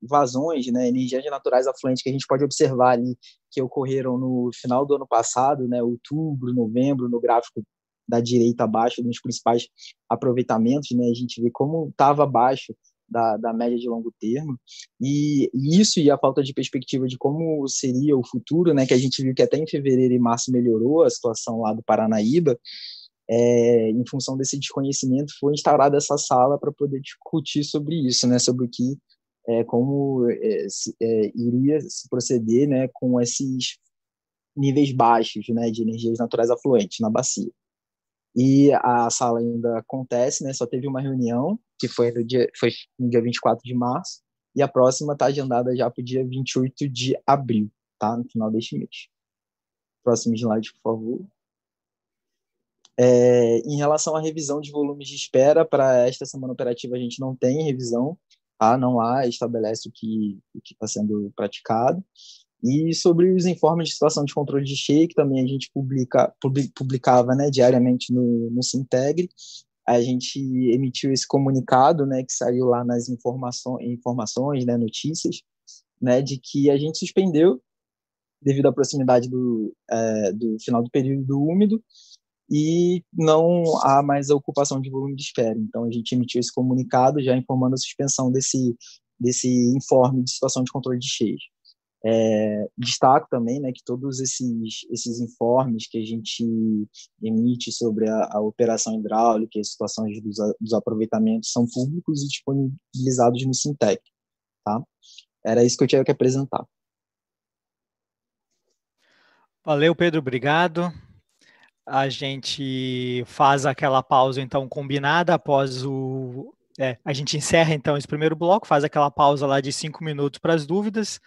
Speaker 5: vazões, né, energias naturais afluentes que a gente pode observar ali, que ocorreram no final do ano passado, né, outubro, novembro, no gráfico da direita abaixo, nos principais aproveitamentos, né, a gente vê como estava abaixo da média de longo termo, e isso e a falta de perspectiva de como seria o futuro, né, que a gente viu que até em fevereiro e março melhorou a situação lá do Paranaíba, em função desse desconhecimento, foi instaurada essa sala para poder discutir sobre isso, né, sobre o que, como iria se proceder, né, com esses níveis baixos, né, de energias naturais afluentes na bacia. E a sala ainda acontece, né, só teve uma reunião, que foi no dia 24 de março, e a próxima está agendada já para o dia 28 de abril, tá, no final deste mês. Próximo slide, por favor. Em relação à revisão de volumes de espera, para esta semana operativa a gente não tem revisão, tá? Não há, estabelece o que está sendo praticado. E sobre os informes de situação de controle de cheio, que também a gente publicava, né, diariamente no Sintegre, a gente emitiu esse comunicado, né, que saiu lá nas informações, né, notícias, né, de que a gente suspendeu, devido à proximidade do final do período úmido, e não há mais a ocupação de volume de espera. Então, a gente emitiu esse comunicado já informando a suspensão desse informe de situação de controle de cheios. Destaco também, né, que todos esses informes que a gente emite sobre a operação hidráulica e as situações dos aproveitamentos são públicos e disponibilizados no Sintec. Tá? Era isso que eu tinha que apresentar.
Speaker 1: Valeu, Pedro, obrigado. A gente faz aquela pausa, então, combinada após a gente encerra, então, esse primeiro bloco, faz aquela pausa lá de 5 minutos para as dúvidas,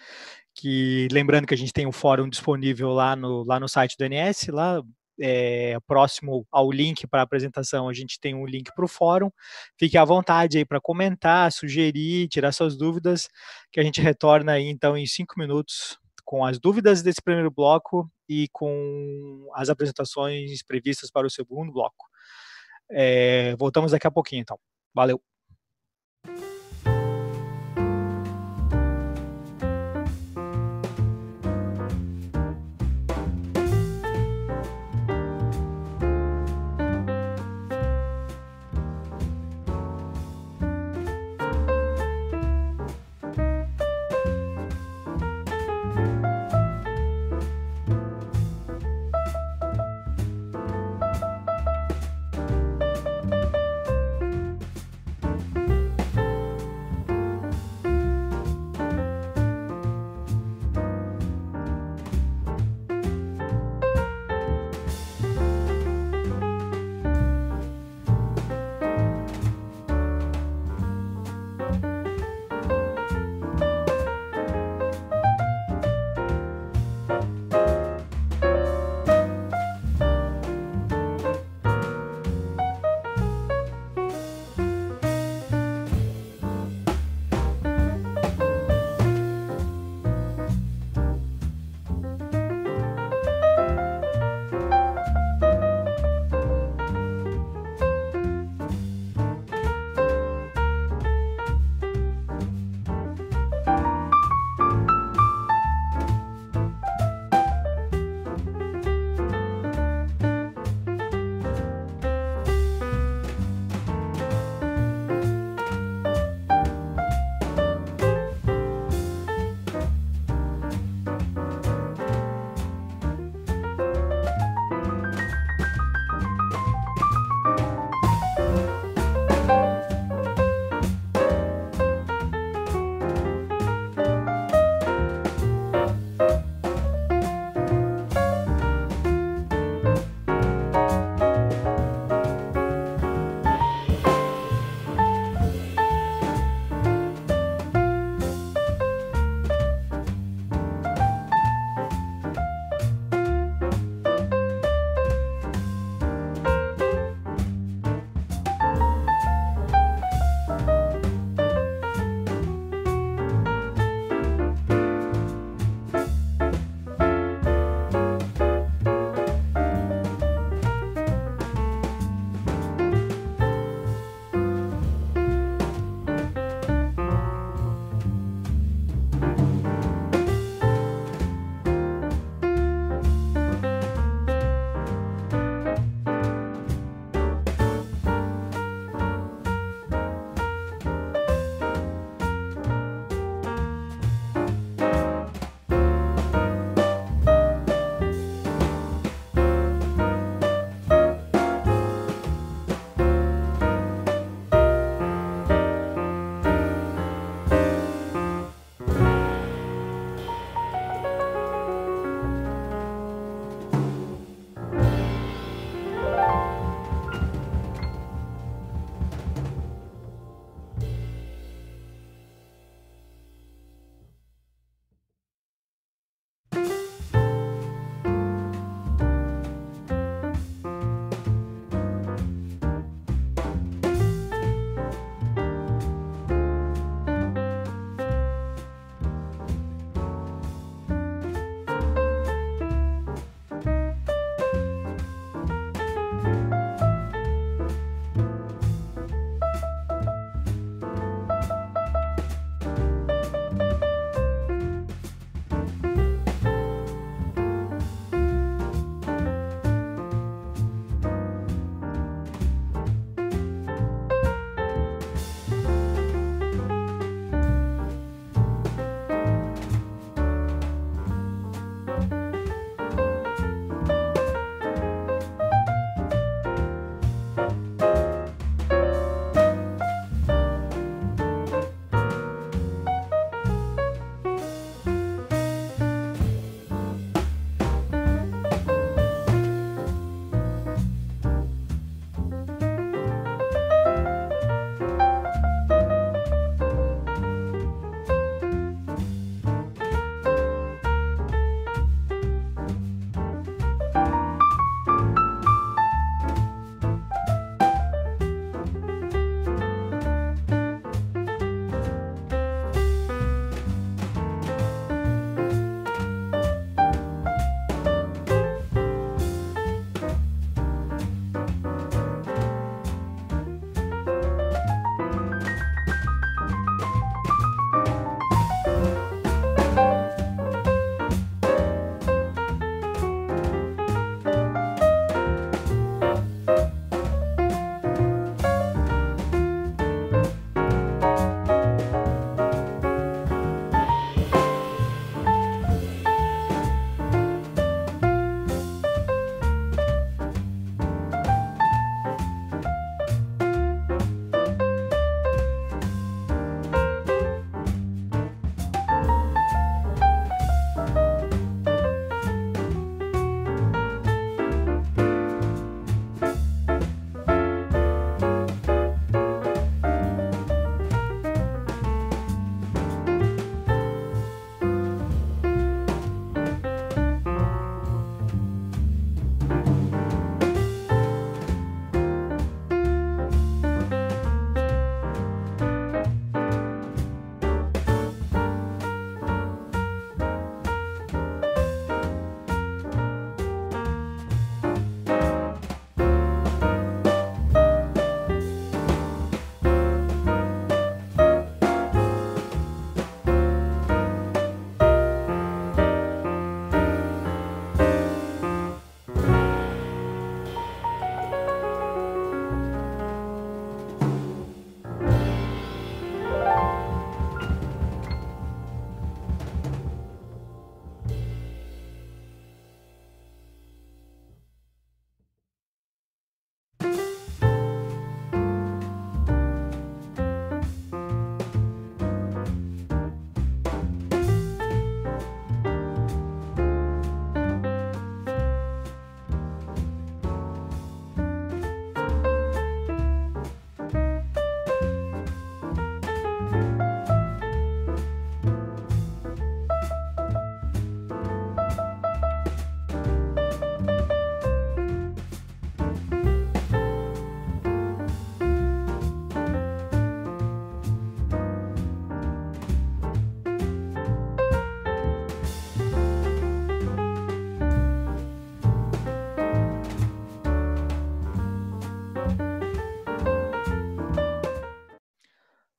Speaker 1: que lembrando que a gente tem o fórum disponível lá no site do NS, lá próximo ao link para a apresentação, a gente tem um link para o fórum. Fique à vontade aí para comentar, sugerir, tirar suas dúvidas, que a gente retorna aí, então, em 5 minutos com as dúvidas desse primeiro bloco e com as apresentações previstas para o segundo bloco. Voltamos daqui a pouquinho, então. Valeu!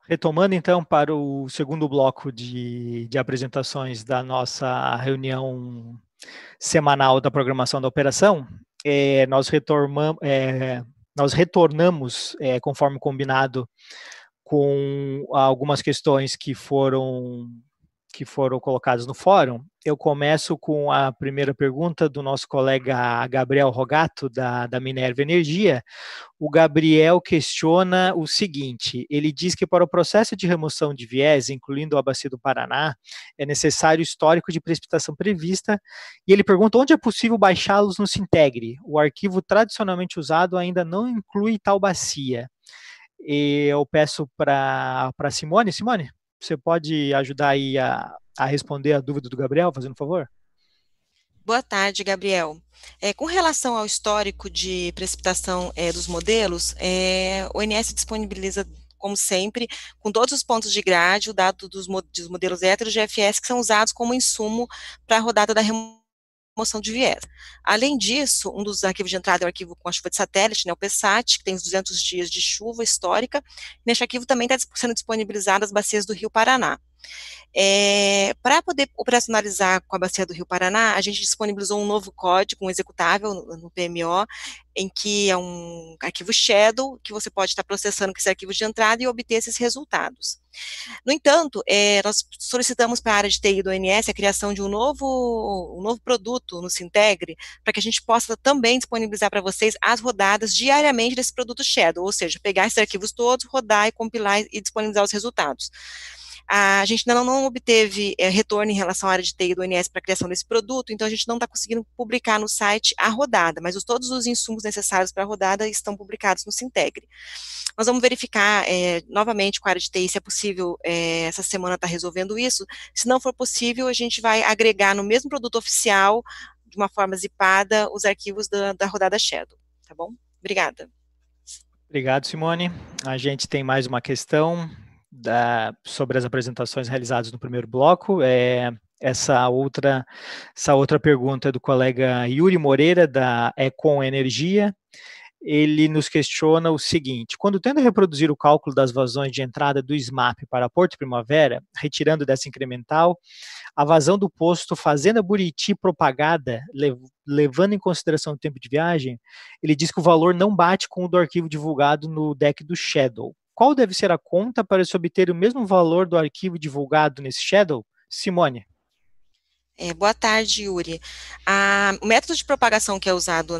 Speaker 1: Retomando, então, para o segundo bloco de apresentações da nossa reunião semanal da programação da operação, nós retornamos, conforme combinado, com algumas questões que foram colocadas no fórum. Eu começo com a primeira pergunta do nosso colega Gabriel Rogato, da Minerva Energia. O Gabriel questiona o seguinte: ele diz que para o processo de remoção de viés, incluindo a Bacia do Paraná, é necessário histórico de precipitação prevista, e ele pergunta onde é possível baixá-los no Sintegre. O arquivo tradicionalmente usado ainda não inclui tal bacia. E eu peço para Simone. Simone, você pode ajudar aí a responder a dúvida do Gabriel, fazendo um favor?
Speaker 6: Boa tarde, Gabriel. Com relação ao histórico de precipitação dos modelos, o ONS disponibiliza, como sempre, com todos os pontos de grade, o dado dos modelos heteroGFS que são usados como insumo para a rodada da remoção de viés. Além disso, um dos arquivos de entrada é o arquivo com a chuva de satélite, né, o PSAT, que tem os 200 dias de chuva histórica. Neste arquivo também está sendo disponibilizado as bacias do Rio Paraná. Para poder operacionalizar com a bacia do Rio Paraná, a gente disponibilizou um novo código, um executável no PMO, em que é um arquivo shadow, que você pode estar processando com esse arquivo de entrada e obter esses resultados. No entanto, nós solicitamos para a área de TI do ONS a criação de um novo produto no Sintegre, para que a gente possa também disponibilizar para vocês as rodadas diariamente desse produto shadow, ou seja, pegar esses arquivos todos, rodar e compilar e disponibilizar os resultados. A gente ainda não obteve retorno em relação à área de TI do ONS para a criação desse produto, então a gente não está conseguindo publicar no site a rodada, mas todos os insumos necessários para a rodada estão publicados no Sintegre. Nós vamos verificar novamente com a área de TI se é possível essa semana estar resolvendo isso. Se não for possível, a gente vai agregar no mesmo produto oficial, de uma forma zipada, os arquivos da rodada Shadow, tá bom? Obrigada.
Speaker 1: Obrigado, Simone. A gente tem mais uma questão sobre as apresentações realizadas no primeiro bloco. Essa outra pergunta é do colega Yuri Moreira, da Econ Energia. Ele nos questiona o seguinte: quando tenta reproduzir o cálculo das vazões de entrada do SMAP para Porto Primavera, retirando dessa incremental, a vazão do posto Fazenda Buriti propagada, levando em consideração o tempo de viagem, ele diz que o valor não bate com o do arquivo divulgado no deck do Shadow. Qual deve ser a conta para se obter o mesmo valor do arquivo divulgado nesse Shadow? Simone.
Speaker 6: Boa tarde, Yuri. O método de propagação que é usado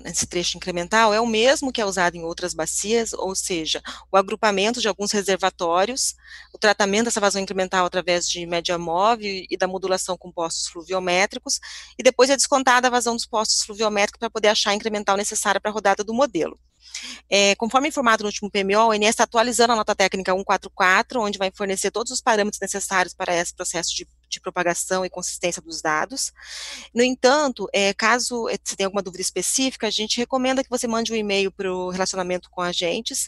Speaker 6: nesse trecho incremental é o mesmo que é usado em outras bacias, ou seja, o agrupamento de alguns reservatórios, o tratamento dessa vazão incremental através de média móvel e da modulação com postos fluviométricos, e depois é descontada a vazão dos postos fluviométricos para poder achar a incremental necessária para a rodada do modelo. Conforme informado no último PMO, o ONS está atualizando a nota técnica 144, onde vai fornecer todos os parâmetros necessários para esse processo de propagação e consistência dos dados. No entanto, caso você tenha alguma dúvida específica, a gente recomenda que você mande um e-mail para o relacionamento com agentes,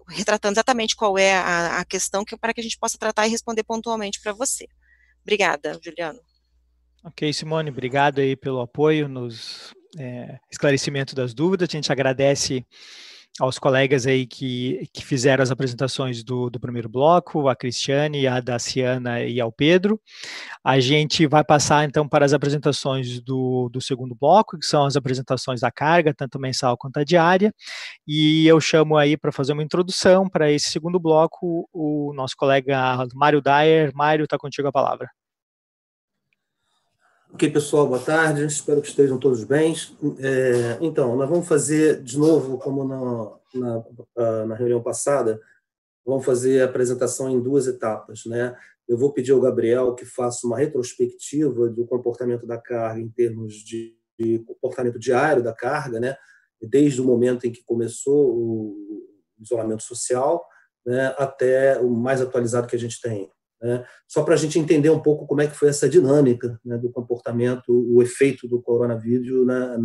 Speaker 6: retratando exatamente qual é a questão, para que a gente possa tratar e responder pontualmente para você. Obrigada, Juliano.
Speaker 1: Ok, Simone, obrigado aí pelo apoio nos esclarecimento das dúvidas. A gente agradece aos colegas aí que fizeram as apresentações do primeiro bloco, a Cristiane, a Daciana e ao Pedro. A gente vai passar, então, para as apresentações do segundo bloco, que são as apresentações da carga, tanto mensal quanto a diária, e eu chamo aí para fazer uma introdução para esse segundo bloco o nosso colega Mário Dyer. Mário, está contigo a palavra.
Speaker 7: Ok, pessoal, boa tarde, espero que estejam todos bem. Então, nós vamos fazer de novo, como na reunião passada, vamos fazer a apresentação em duas etapas, né? Eu vou pedir ao Gabriel que faça uma retrospectiva do comportamento da carga em termos de comportamento diário da carga, né? Desde o momento em que começou o isolamento social, né, até o mais atualizado que a gente tem. Só para a gente entender um pouco como é que foi essa dinâmica, né, do comportamento, o efeito do coronavírus na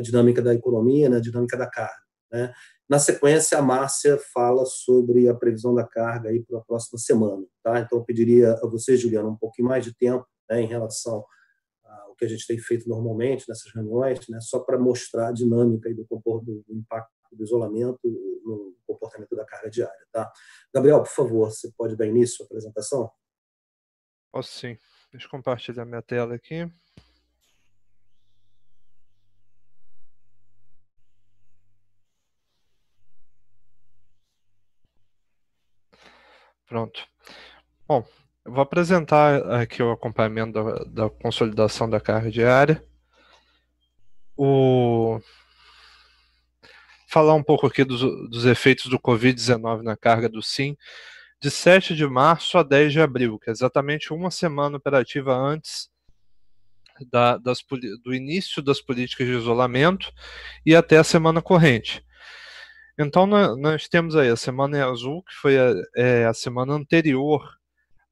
Speaker 7: dinâmica da economia, na dinâmica da carga, né? Na sequência, a Márcia fala sobre a previsão da carga para a próxima semana. Tá? Então, eu pediria a você, Juliana, um pouquinho mais de tempo, né, em relação ao que a gente tem feito normalmente nessas reuniões, né, só para mostrar a dinâmica aí do impacto do isolamento no comportamento da carga diária. Tá? Gabriel, por favor, você pode dar início à apresentação?
Speaker 8: Posso sim. Deixa eu compartilhar minha tela aqui. Pronto. Bom, eu vou apresentar aqui o acompanhamento da consolidação da carga diária. Falar um pouco aqui dos efeitos do Covid-19 na carga do SIM, de 7 de março a 10 de abril, que é exatamente uma semana operativa antes do início das políticas de isolamento e até a semana corrente. Então, nós temos aí a semana em azul, que foi a semana anterior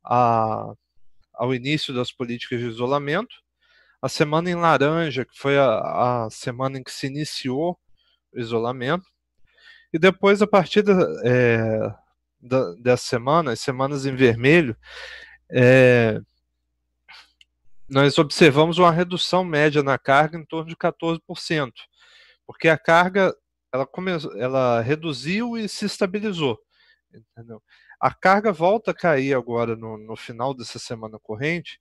Speaker 8: ao início das políticas de isolamento, a semana em laranja, que foi a semana em que se iniciou o isolamento, e depois, a partir dessa semana, as semanas em vermelho, nós observamos uma redução média na carga em torno de 14%, porque a carga ela reduziu e se estabilizou. Entendeu? A carga volta a cair agora no final dessa semana corrente,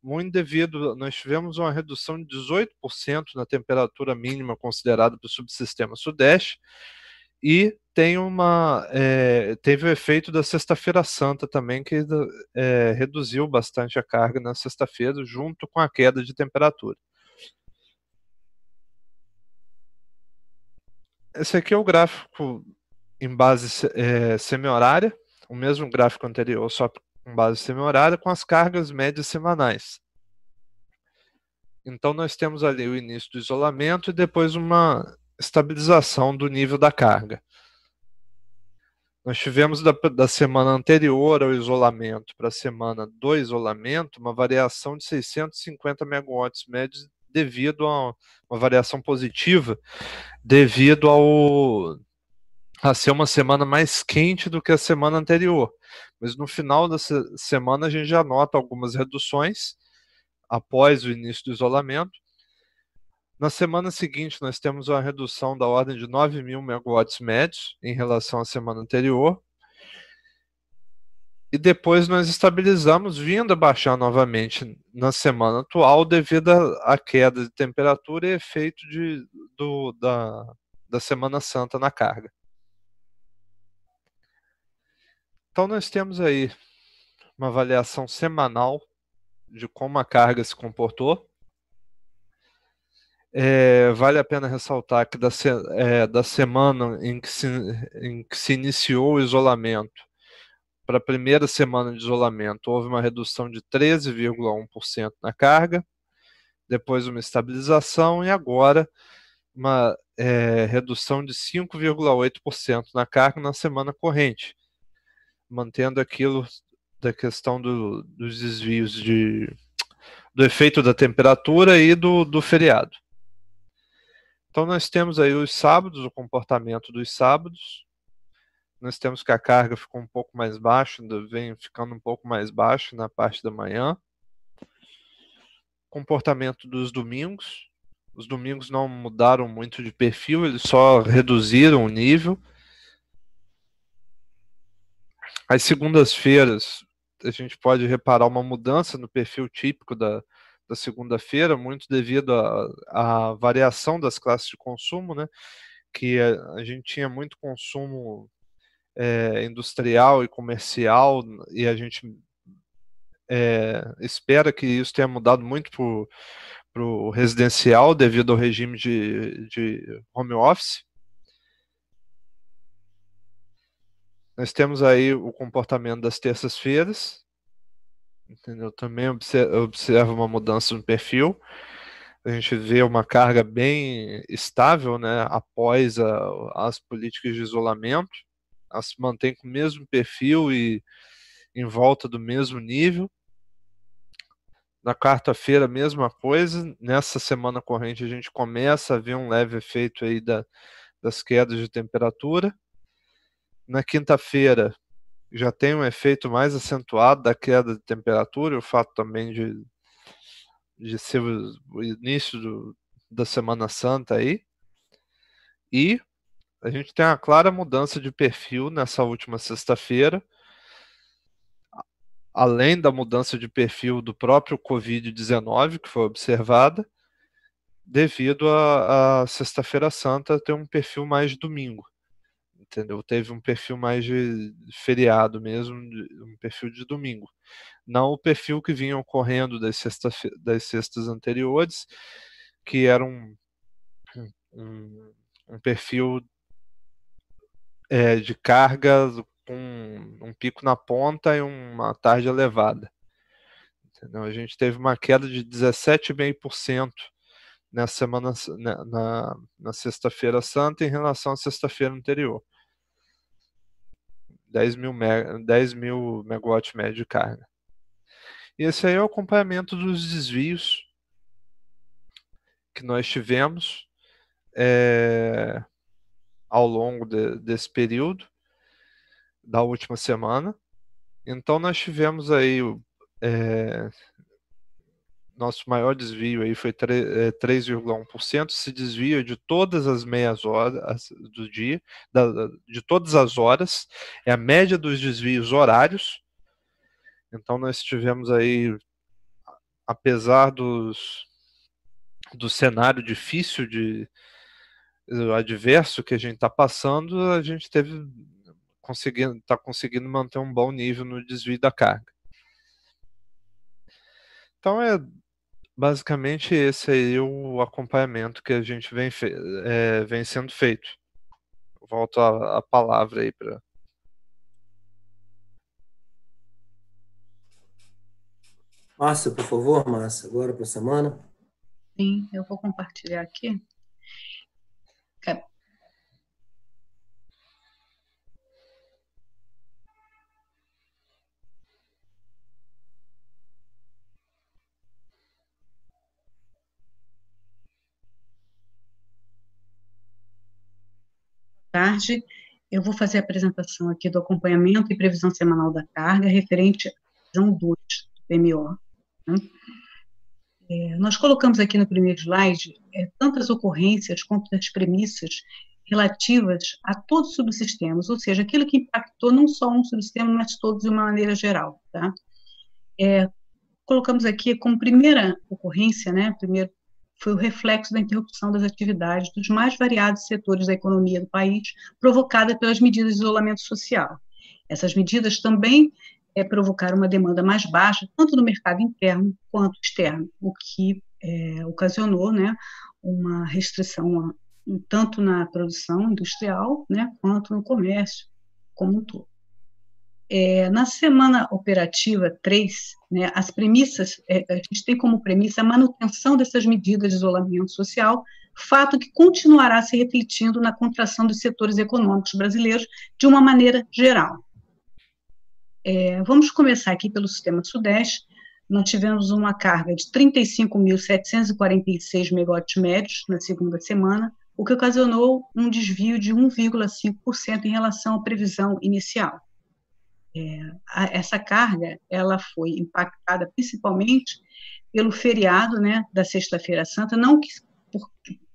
Speaker 8: muito devido, nós tivemos uma redução de 18% na temperatura mínima considerada para o subsistema Sudeste, e teve o efeito da Sexta-feira Santa também, que reduziu bastante a carga na sexta-feira, junto com a queda de temperatura. Esse aqui é o gráfico em base semi-horária, o mesmo gráfico anterior, só com base semi-horária, com as cargas médias semanais. Então, nós temos ali o início do isolamento e depois uma estabilização do nível da carga. Nós tivemos da semana anterior ao isolamento para a semana do isolamento uma variação de 650 megawatts médios devido a uma variação positiva, devido a ser uma semana mais quente do que a semana anterior. Mas no final dessa semana a gente já nota algumas reduções após o início do isolamento. Na semana seguinte, nós temos uma redução da ordem de 9.000 megawatts médios em relação à semana anterior. E depois nós estabilizamos, vindo a baixar novamente na semana atual, devido à queda de temperatura e efeito da Semana Santa na carga. Então, nós temos aí uma avaliação semanal de como a carga se comportou. Vale a pena ressaltar que da semana em que se iniciou o isolamento para a primeira semana de isolamento, houve uma redução de 13,1% na carga, depois uma estabilização e agora uma redução de 5,8% na carga na semana corrente, mantendo aquilo da questão dos desvios do efeito da temperatura e do feriado. Então, nós temos aí os sábados, o comportamento dos sábados. Nós temos que a carga ficou um pouco mais baixa, vem ficando um pouco mais baixa na parte da manhã. Comportamento dos domingos. Os domingos não mudaram muito de perfil, eles só reduziram o nível. As segundas-feiras, a gente pode reparar uma mudança no perfil típico da segunda-feira, muito devido à variação das classes de consumo, né? Que a gente tinha muito consumo industrial e comercial, e a gente espera que isso tenha mudado muito para o residencial devido ao regime de home office. Nós temos aí o comportamento das terças-feiras, entendeu? Também observa uma mudança no perfil. A gente vê uma carga bem estável, né, após as políticas de isolamento. Ela se mantém com o mesmo perfil e em volta do mesmo nível. Na quarta-feira, mesma coisa. Nessa semana corrente, a gente começa a ver um leve efeito aí das quedas de temperatura. Na quinta-feira, já tem um efeito mais acentuado da queda de temperatura, o fato também de ser o início da Semana Santa aí. E A gente tem uma clara mudança de perfil nessa última sexta-feira, além da mudança de perfil do próprio Covid-19 que foi observada, devido a Sexta-feira Santa ter um perfil mais de domingo, entendeu? Teve um perfil mais de feriado mesmo, um perfil de domingo. Não o perfil que vinha ocorrendo das sextas anteriores, que era um perfil de carga com um pico na ponta e uma tarde elevada. Entendeu? A gente teve uma queda de 17,5% nessa semana, na Sexta-feira Santa em relação à sexta-feira anterior. 10 mil megawatts médio de carga. E esse aí é o acompanhamento dos desvios que nós tivemos ao longo desse período, da última semana. Então nós tivemos aí nosso maior desvio aí foi 3,1%, esse desvio é de todas as meias horas do dia, de todas as horas, é a média dos desvios horários. Então nós tivemos aí, apesar do cenário difícil, adverso que a gente está passando, a gente está conseguindo manter um bom nível no desvio da carga. Então basicamente esse aí o acompanhamento que a gente vem sendo feito. Volto a palavra aí para...
Speaker 7: Márcia, por favor, Márcia, agora para a semana.
Speaker 9: Sim, eu vou compartilhar aqui. Tarde, eu vou fazer a apresentação aqui do acompanhamento e previsão semanal da carga referente à previsão 2 do PMO. Né? Nós colocamos aqui no primeiro slide tantas ocorrências quanto as premissas relativas a todos os subsistemas, ou seja, aquilo que impactou não só um subsistema, mas todos de uma maneira geral. Tá? Colocamos aqui como primeira ocorrência, né, primeiro foi o reflexo da interrupção das atividades dos mais variados setores da economia do país, provocada pelas medidas de isolamento social. Essas medidas também provocaram uma demanda mais baixa, tanto no mercado interno quanto externo, o que ocasionou, né, uma restrição tanto na produção industrial, né, quanto no comércio como um todo. Na semana operativa 3, né, as premissas, a gente tem como premissa a manutenção dessas medidas de isolamento social, fato que continuará se refletindo na contração dos setores econômicos brasileiros de uma maneira geral. Vamos começar aqui pelo Sistema Sudeste. Nós tivemos uma carga de 35.746 megawatts médios na segunda semana, o que ocasionou um desvio de 1,5% em relação à previsão inicial. Essa carga ela foi impactada principalmente pelo feriado, né, da Sexta-feira Santa, não que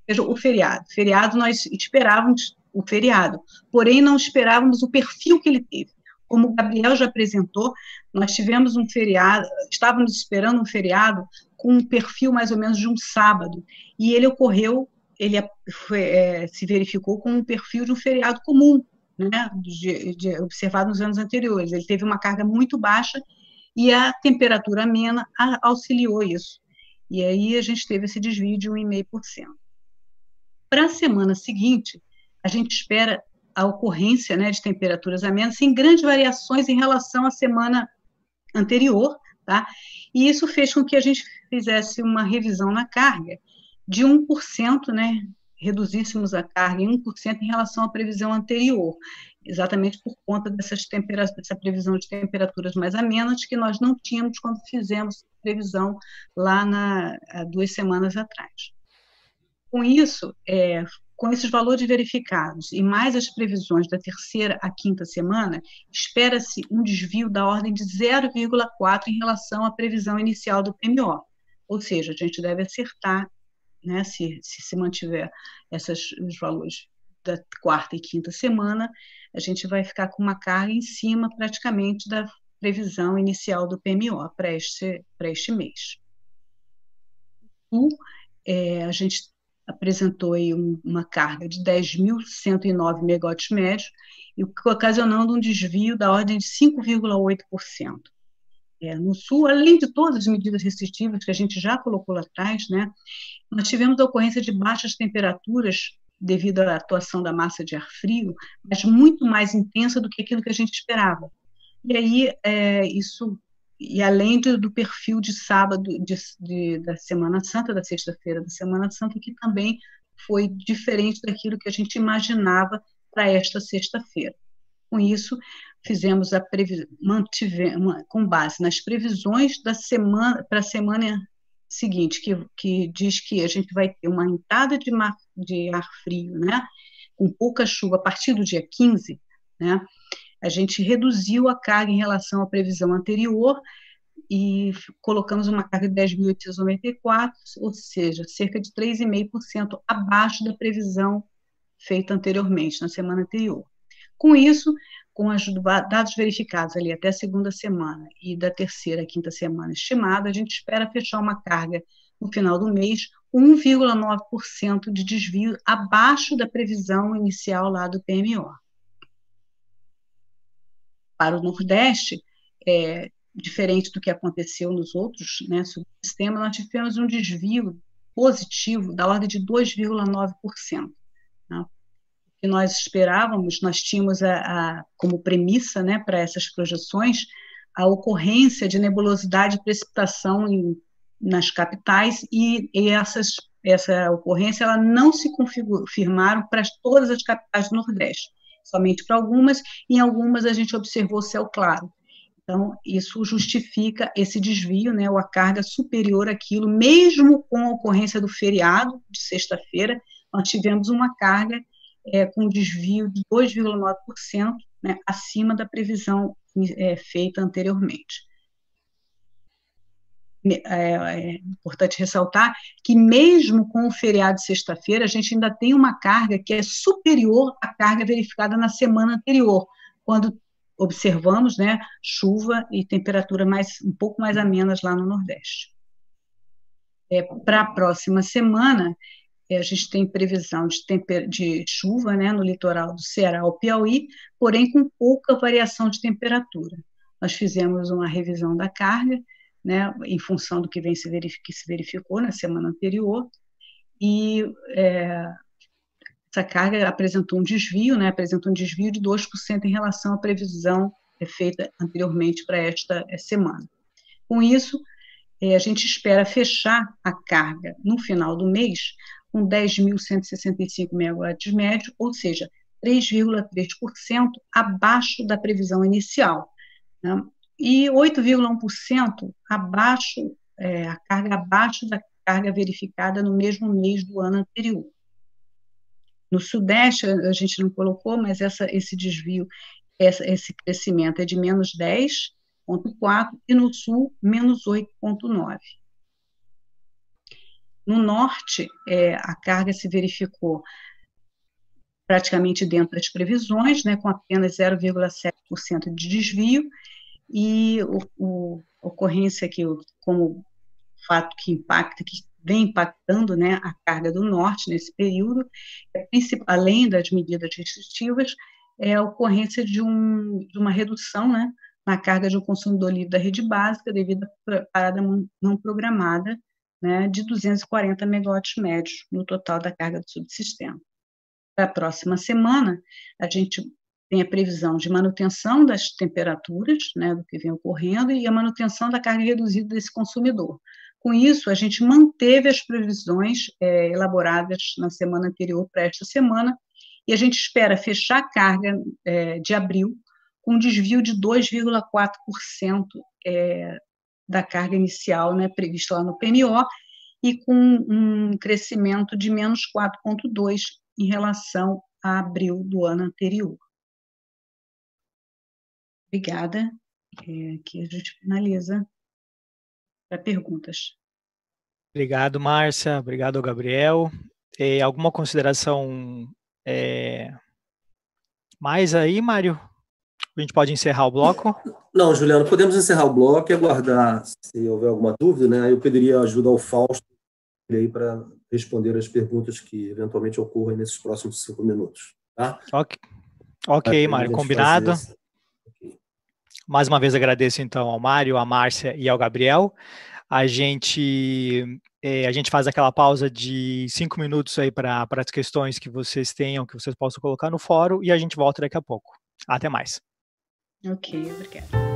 Speaker 9: seja o feriado nós esperávamos o feriado, porém não esperávamos o perfil que ele teve. Como o Gabriel já apresentou, nós tivemos um feriado, estávamos esperando um feriado com um perfil mais ou menos de um sábado, e ele ocorreu, se verificou com um perfil de um feriado comum, né, observado nos anos anteriores. Ele teve uma carga muito baixa e a temperatura amena auxiliou isso. E aí a gente teve esse desvio de 1,5%. Para a semana seguinte, a gente espera a ocorrência, né, de temperaturas amenas sem grandes variações em relação à semana anterior, tá? E isso fez com que a gente fizesse uma revisão na carga de 1%, né, reduzíssemos a carga em 1% em relação à previsão anterior, exatamente por conta dessa previsão de temperaturas mais amenas que nós não tínhamos quando fizemos previsão lá há 2 semanas atrás. Com isso, com esses valores verificados e mais as previsões da terceira à quinta semana, espera-se um desvio da ordem de 0,4 em relação à previsão inicial do PMO, ou seja, a gente deve acertar, né, se mantiver os valores da quarta e quinta semana, a gente vai ficar com uma carga em cima praticamente da previsão inicial do PMO para este mês. A gente apresentou aí uma carga de 10.109 megawatts médios, e ocasionando um desvio da ordem de 5,8%. No Sul, além de todas as medidas restritivas que a gente já colocou lá atrás, né, nós tivemos a ocorrência de baixas temperaturas devido à atuação da massa de ar frio, mas muito mais intensa do que aquilo que a gente esperava. E aí, e além do perfil de sábado da Semana Santa, da sexta-feira da Semana Santa, que também foi diferente daquilo que a gente imaginava para esta sexta-feira. Com isso, fizemos com base nas previsões da semana para a semana seguinte, que diz que a gente vai ter uma entrada de ar frio, né, com pouca chuva a partir do dia 15, né, a gente reduziu a carga em relação à previsão anterior e colocamos uma carga de 10.894, ou seja, cerca de 3,5% abaixo da previsão feita anteriormente, na semana anterior. Com isso, com os dados verificados ali até a segunda semana e da terceira a quinta semana estimada, a gente espera fechar uma carga no final do mês 1,9% de desvio abaixo da previsão inicial lá do PMO. Para o Nordeste, diferente do que aconteceu nos outros, né, subsistemas, nós tivemos um desvio positivo da ordem de 2,9%. Né? O que nós esperávamos, nós tínhamos como premissa, né, para essas projeções a ocorrência de nebulosidade e precipitação nas capitais, e essa ocorrência ela não se confirmaram para todas as capitais do Nordeste, somente para algumas, e em algumas a gente observou céu claro. Então, isso justifica esse desvio, né, ou a carga superior àquilo, mesmo com a ocorrência do feriado de sexta-feira, nós tivemos uma carga com desvio de 2,9%, né, acima da previsão feita anteriormente. É importante ressaltar que, mesmo com o feriado de sexta-feira, a gente ainda tem uma carga que é superior à carga verificada na semana anterior, quando observamos, né, chuva e temperatura um pouco mais amenas lá no Nordeste. Para a próxima semana, a gente tem previsão de chuva, né, no litoral do Ceará ao Piauí, porém com pouca variação de temperatura. Nós fizemos uma revisão da carga, né, em função do que se verificou na semana anterior, e essa carga apresentou um desvio, né, de 2% em relação à previsão feita anteriormente para esta semana. Com isso, a gente espera fechar a carga no final do mês com 10.165 megawatts médio, ou seja, 3,3% abaixo da previsão inicial, né? E 8,1% abaixo, a carga abaixo da carga verificada no mesmo mês do ano anterior. No Sudeste, a gente não colocou, mas esse desvio, esse crescimento é de menos 10,4%, e no Sul, menos 8,9%. No Norte, a carga se verificou praticamente dentro das previsões, né, com apenas 0,7% de desvio, e a ocorrência que, como fato que vem impactando, né, a carga do Norte nesse período, além das medidas restritivas, é a ocorrência de uma redução, né, na carga de um consumidor livre da rede básica devido à parada não programada, né, de 240 megawatts médios no total da carga do subsistema. Para a próxima semana, a gente tem a previsão de manutenção das temperaturas, né, do que vem ocorrendo, e a manutenção da carga reduzida desse consumidor. Com isso, a gente manteve as previsões elaboradas na semana anterior para esta semana, e a gente espera fechar a carga de abril com um desvio de 2,4% da carga inicial, né, prevista lá no PMO, e com um crescimento de menos 4,2% em relação a abril do ano anterior. Obrigada. Aqui a gente finaliza para perguntas.
Speaker 1: Obrigado, Márcia. Obrigado, Gabriel. Alguma consideração mais aí, Mário? A gente pode encerrar o bloco?
Speaker 7: Não, Juliano, podemos encerrar o bloco e aguardar se houver alguma dúvida, né? Aí eu pediria ajuda ao Fausto aí para responder as perguntas que eventualmente ocorram nesses próximos 5 minutos, tá?
Speaker 1: Ok, Mário, combinado. Mais uma vez agradeço, então, ao Mário, à Márcia e ao Gabriel. A gente faz aquela pausa de 5 minutos aí para as questões que vocês tenham, que vocês possam colocar no fórum, e a gente volta daqui a pouco. Até mais.
Speaker 9: Ok, obrigada.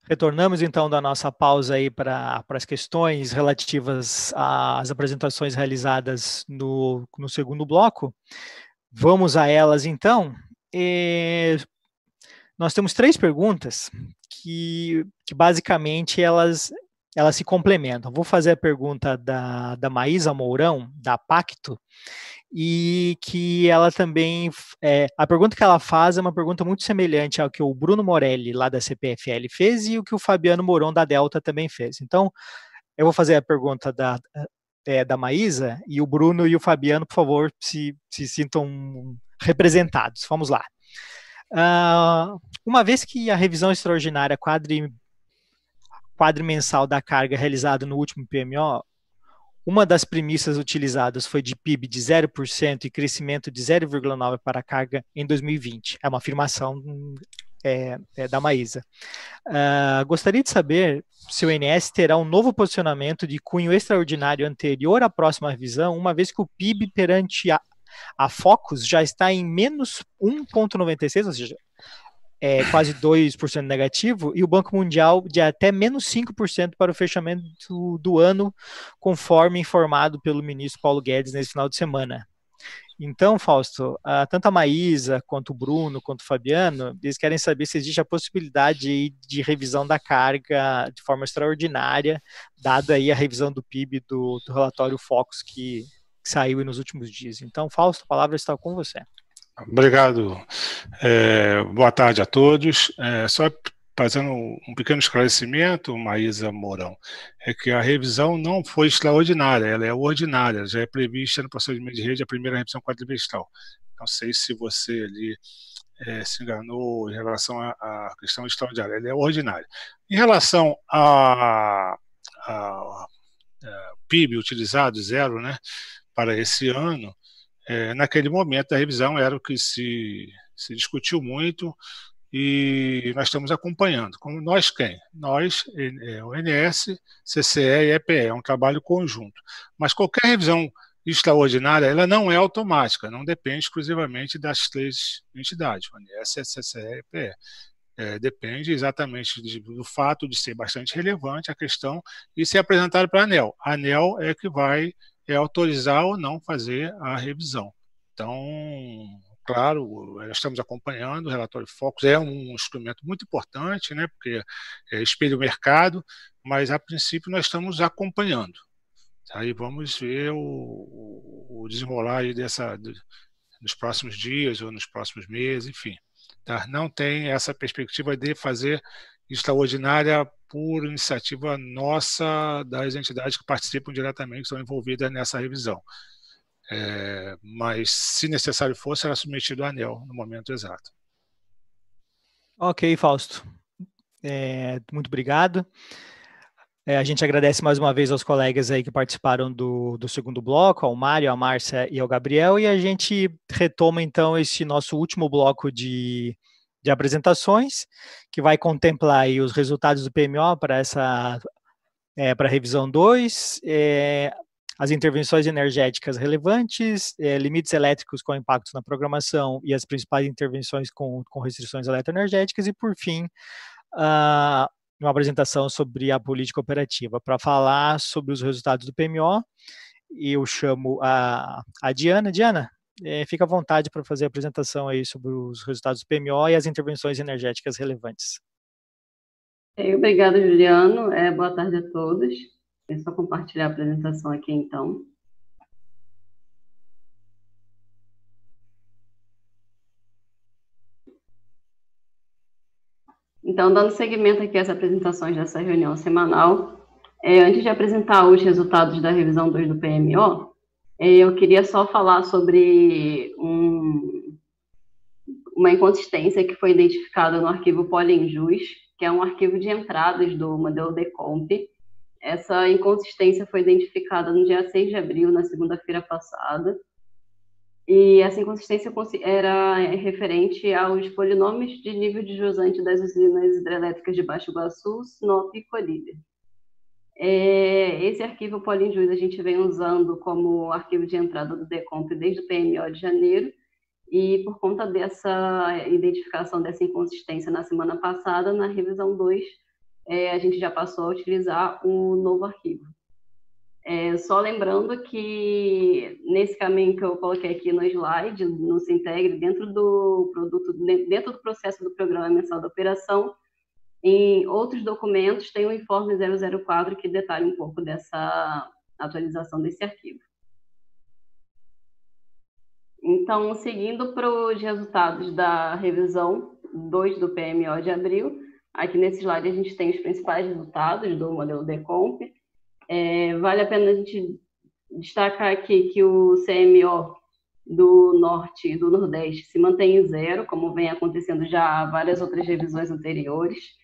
Speaker 1: Retornamos então da nossa pausa aí para as questões relativas às apresentações realizadas no segundo bloco. Vamos a elas então. Nós temos 3 perguntas que basicamente elas se complementam. Vou fazer a pergunta da Maísa Mourão, da Pacto, e que ela também, a pergunta que ela faz é uma pergunta muito semelhante ao que o Bruno Morelli, lá da CPFL, fez e o que o Fabiano Mourão, da Delta, também fez. Então, eu vou fazer a pergunta da Maísa, e o Bruno e o Fabiano, por favor, se sintam representados. Vamos lá. Uma vez que a revisão extraordinária quadrimensal da carga realizada no último PMO, uma das premissas utilizadas foi de PIB de 0% e crescimento de 0,9% para a carga em 2020. É uma afirmação da Maísa. Gostaria de saber se o INS terá um novo posicionamento de cunho extraordinário anterior à próxima revisão, uma vez que o PIB perante a Focus já está em menos 1,96, ou seja, quase 2% negativo, e o Banco Mundial de até menos 5% para o fechamento do ano, conforme informado pelo ministro Paulo Guedes nesse final de semana. Então, Fausto, tanto a Maísa, quanto o Bruno, quanto o Fabiano, eles querem saber se existe a possibilidade de revisão da carga de forma extraordinária, dada aí a revisão do PIB do relatório Focus que saiu nos últimos dias. Então, Fausto, a palavra está com você.
Speaker 10: Obrigado. Boa tarde a todos. Só fazendo um pequeno esclarecimento, Maísa Mourão, é que a revisão não foi extraordinária, ela é ordinária, já é prevista no procedimento de rede a primeira revisão quadrimestral. Não sei se você ali se enganou em relação à questão extraordinária, ela é ordinária. Em relação a PIB utilizado, zero, né, para esse ano, naquele momento da revisão era o que se discutiu muito, e nós estamos acompanhando. Como nós quem? Nós, o INS, CCE e EPE, é um trabalho conjunto. Mas qualquer revisão extraordinária, ela não é automática, não depende exclusivamente das três entidades, o INS, CCE e EPE. Depende exatamente do fato de ser bastante relevante a questão e ser apresentado para a ANEEL. A ANEEL é que vai autorizar ou não fazer a revisão. Então, claro, nós estamos acompanhando, o relatório Focus é um instrumento muito importante, né, porque espelha o mercado, mas a princípio nós estamos acompanhando. Aí vamos ver o desenrolar aí nos próximos dias ou nos próximos meses, enfim. Tá? Não tem essa perspectiva de fazer extraordinária por iniciativa nossa das entidades que participam diretamente, que estão envolvidas nessa revisão. Mas, se necessário for, será submetido à ANEEL no momento exato.
Speaker 1: Ok, Fausto. Muito obrigado. A gente agradece mais uma vez aos colegas aí que participaram do segundo bloco, ao Mário, à Márcia e ao Gabriel, e a gente retoma então esse nosso último bloco de apresentações, que vai contemplar aí os resultados do PMO para a revisão 2, as intervenções energéticas relevantes, limites elétricos com impactos na programação e as principais intervenções com restrições eletroenergéticas, e, por fim, uma apresentação sobre a política operativa. Para falar sobre os resultados do PMO, eu chamo a Diana. Diana, fica à vontade para fazer a apresentação aí sobre os resultados do PMO e as intervenções energéticas relevantes.
Speaker 3: Obrigada, Juliano. Boa tarde a todos. É só compartilhar a apresentação aqui, então. Então, dando seguimento aqui às apresentações dessa reunião semanal, antes de apresentar os resultados da revisão 2 do PMO, eu queria só falar sobre uma inconsistência que foi identificada no arquivo Polinjus, que é um arquivo de entradas do modelo DECOMP. Essa inconsistência foi identificada no dia 6 de abril, na segunda-feira passada, e essa inconsistência era referente aos polinômios de nível de jusante das usinas hidrelétricas de Baixo Iguaçu, Sinop e Colíder. Esse arquivo Polinjus a gente vem usando como arquivo de entrada do DECOMP desde o PMO de janeiro, e por conta dessa identificação dessa inconsistência na semana passada, na revisão 2, a gente já passou a utilizar o novo arquivo. Só lembrando que nesse caminho que eu coloquei aqui no slide, no Sintegre, dentro do processo do Programa Mensal da Operação, em outros documentos tem o informe 004 que detalha um pouco dessa atualização desse arquivo. Então, seguindo para os resultados da revisão 2 do PMO de abril, aqui nesse slide a gente tem os principais resultados do modelo DECOMP. Vale a pena a gente destacar aqui que o CMO do Norte e do Nordeste se mantém em zero, como vem acontecendo já várias outras revisões anteriores.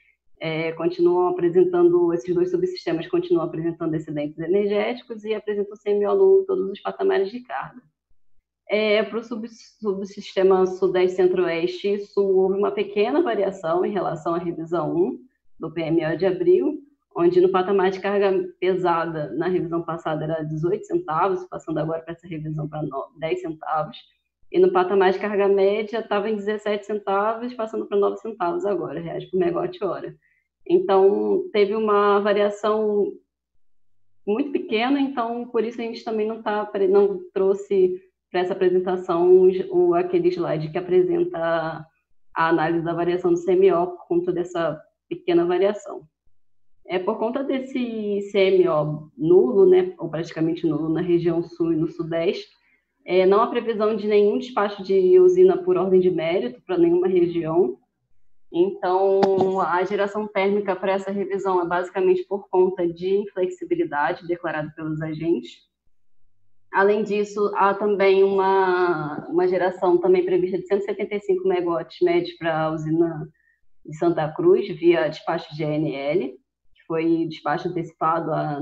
Speaker 3: Esses dois subsistemas continuam apresentando excedentes energéticos e apresentam CMO nulo em todos os patamares de carga. Para o subsistema Sudeste Centro-Oeste, Sul, houve uma pequena variação em relação à revisão 1 do PMO de abril, onde no patamar de carga pesada, na revisão passada era 18 centavos, passando agora para essa revisão para 10 centavos, e no patamar de carga média estava em 17 centavos, passando para 9 centavos agora, reais por megawatt-hora. Então, teve uma variação muito pequena, então, por isso a gente também não trouxe para essa apresentação aquele slide que apresenta a análise da variação do CMO por conta dessa pequena variação. Por conta desse CMO nulo, né, ou praticamente nulo na região sul e no sudeste, não há previsão de nenhum despacho de usina por ordem de mérito para nenhuma região. Então, a geração térmica para essa revisão é basicamente por conta de inflexibilidade declarada pelos agentes. Além disso, há também uma geração também prevista de 175 megawatts médios para a usina de Santa Cruz, via despacho de ANL, que foi despacho antecipado há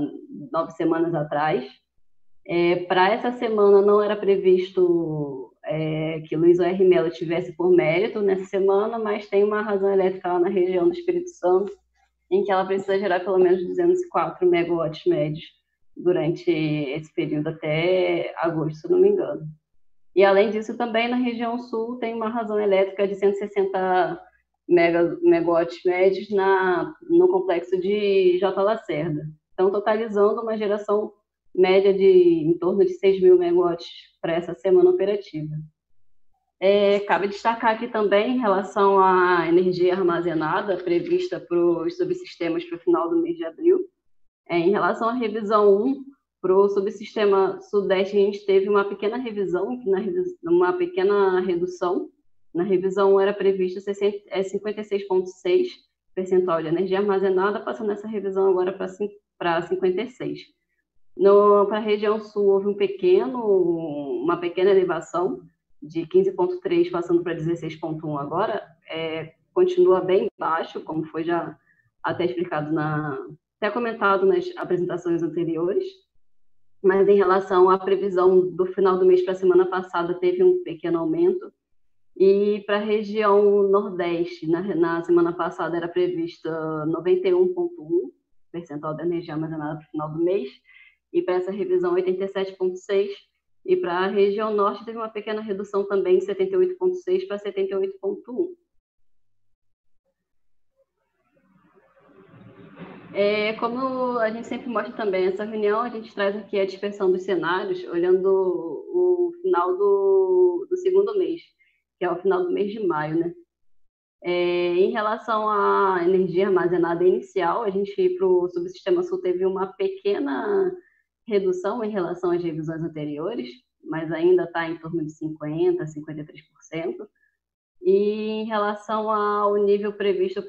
Speaker 3: 9 semanas atrás. Para essa semana não era previsto que Luiz O.R. Melo tivesse por mérito nessa semana, mas tem uma razão elétrica lá na região do Espírito Santo, em que ela precisa gerar pelo menos 204 megawatts médios durante esse período até agosto, se não me engano. E, além disso, também na região sul tem uma razão elétrica de 160 megawatts médios no complexo de J. Lacerda. Então, totalizando uma geração média de em torno de 6 mil megawatts para essa semana operativa. Cabe destacar aqui também, em relação à energia armazenada prevista para os subsistemas para o final do mês de abril, em relação à revisão 1, para o subsistema Sudeste, a gente teve uma pequena revisão, uma pequena redução. Na revisão 1 era previsto 56,6% de energia armazenada, passando essa revisão agora para 56%. Para a região sul, houve uma pequena elevação, de 15,3% passando para 16,1% agora. Continua bem baixo, como foi já até explicado, até comentado nas apresentações anteriores. Mas em relação à previsão do final do mês para a semana passada, teve um pequeno aumento. E para a região Nordeste, na semana passada era prevista 91,1% da energia armazenada para o final do mês, e para essa revisão 87,6%, e para a região Norte teve uma pequena redução também, de 78,6% para 78,1%. Como a gente sempre mostra também nessa reunião, a gente traz aqui a dispersão dos cenários, olhando o final do segundo mês, que é o final do mês de maio, né? Em relação à energia armazenada inicial, a gente, para o subsistema sul, teve uma pequena redução em relação às revisões anteriores, mas ainda está em torno de 50%, 53%. E em relação ao nível previsto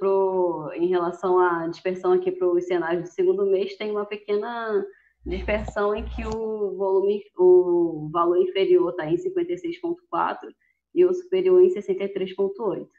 Speaker 3: em relação à dispersão aqui para os cenários do segundo mês, tem uma pequena dispersão em que o valor inferior está em 56,4% e o superior em 63,8%.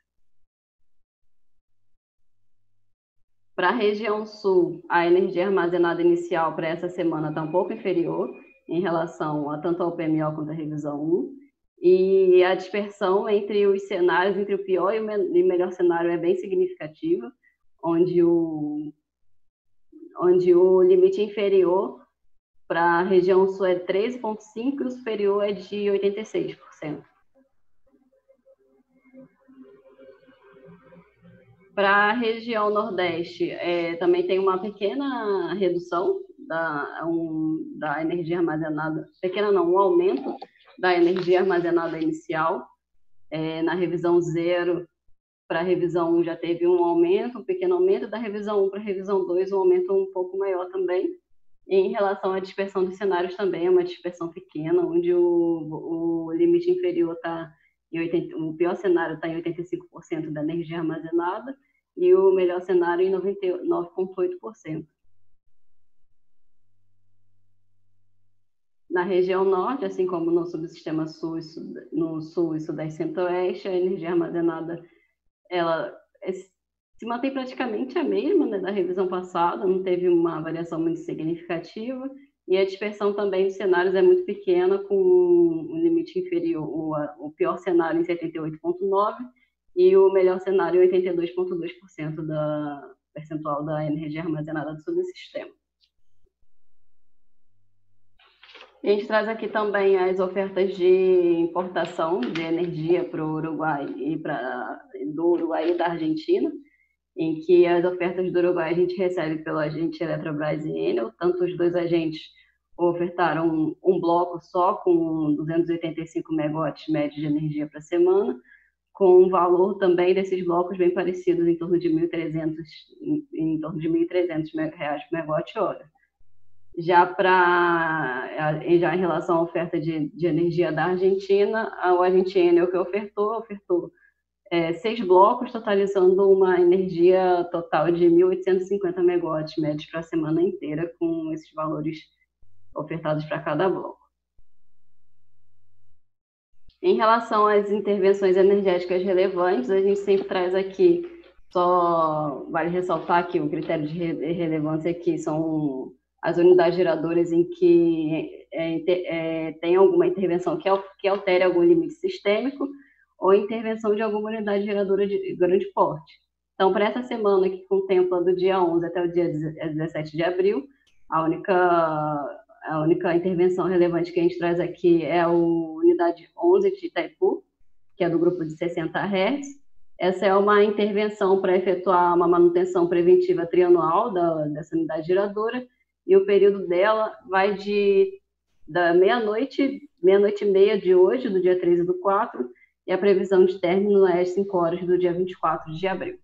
Speaker 3: Para a região sul, a energia armazenada inicial para essa semana está um pouco inferior em relação tanto ao PMO quanto à revisão 1, e a dispersão entre os cenários, entre o pior e o melhor cenário é bem significativa, onde o limite inferior para a região sul é 13,5% e o superior é de 86%. Para a região Nordeste, também tem uma pequena redução da energia armazenada, um aumento da energia armazenada inicial. Na revisão 0 para a revisão 1 já teve um pequeno aumento, da revisão 1 para a revisão 2 um aumento um pouco maior também. E em relação à dispersão dos cenários também é uma dispersão pequena, onde o limite inferior está o pior cenário está em 85% da energia armazenada e o melhor cenário em 99,8%. Na região norte, assim como no subsistema sul, no sul e sudeste centro-oeste, a energia armazenada ela se mantém praticamente a mesma, né, da revisão passada, não teve uma variação muito significativa, e a dispersão também dos cenários é muito pequena, com um limite inferior, o pior cenário em 78,9% e o melhor cenário em 82,2% da percentual da energia armazenada do subsistema. A gente traz aqui também as ofertas de importação de energia para o Uruguai do Uruguai e da Argentina, em que as ofertas do Uruguai a gente recebe pelo agente Eletrobras e Enel, tanto os dois agentes ofertaram um bloco só com 285 megawatts médios de energia para semana, com um valor também desses blocos bem parecidos, em torno de 1.300 reais por megawatt-hora. Já em relação à oferta de energia da Argentina, o agente Enel que ofertou 6 blocos, totalizando uma energia total de 1.850 megawatts médios para a semana inteira, com esses valores ofertados para cada bloco. Em relação às intervenções energéticas relevantes, a gente sempre traz aqui, só vale ressaltar que o critério de relevância aqui são as unidades geradoras em que tem alguma intervenção que altere algum limite sistêmico, ou intervenção de alguma unidade geradora de grande porte. Então, para essa semana, que contempla do dia 11 até o dia 17 de abril, a única intervenção relevante que a gente traz aqui é a unidade 11 de Itaipu, que é do grupo de 60 Hz. Essa é uma intervenção para efetuar uma manutenção preventiva trianual dessa unidade geradora, e o período dela vai da meia-noite e meia de hoje, do dia 13/4, e a previsão de término é às 5 horas do dia 24 de abril.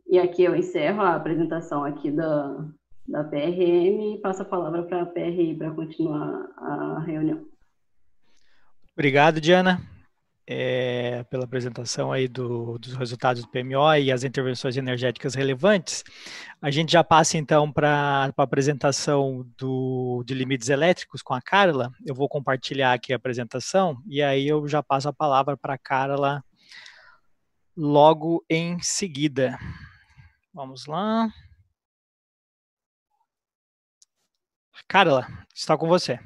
Speaker 3: E aqui eu encerro a apresentação aqui da PRM e passo a palavra para a PRI para continuar a reunião.
Speaker 1: Obrigado, Diana, pela apresentação aí dos resultados do PMO e as intervenções energéticas relevantes. A gente já passa, então, para a apresentação de limites elétricos com a Carla. Eu vou compartilhar aqui a apresentação e aí eu já passo a palavra para a Carla logo em seguida. Vamos lá. Carla, está com você.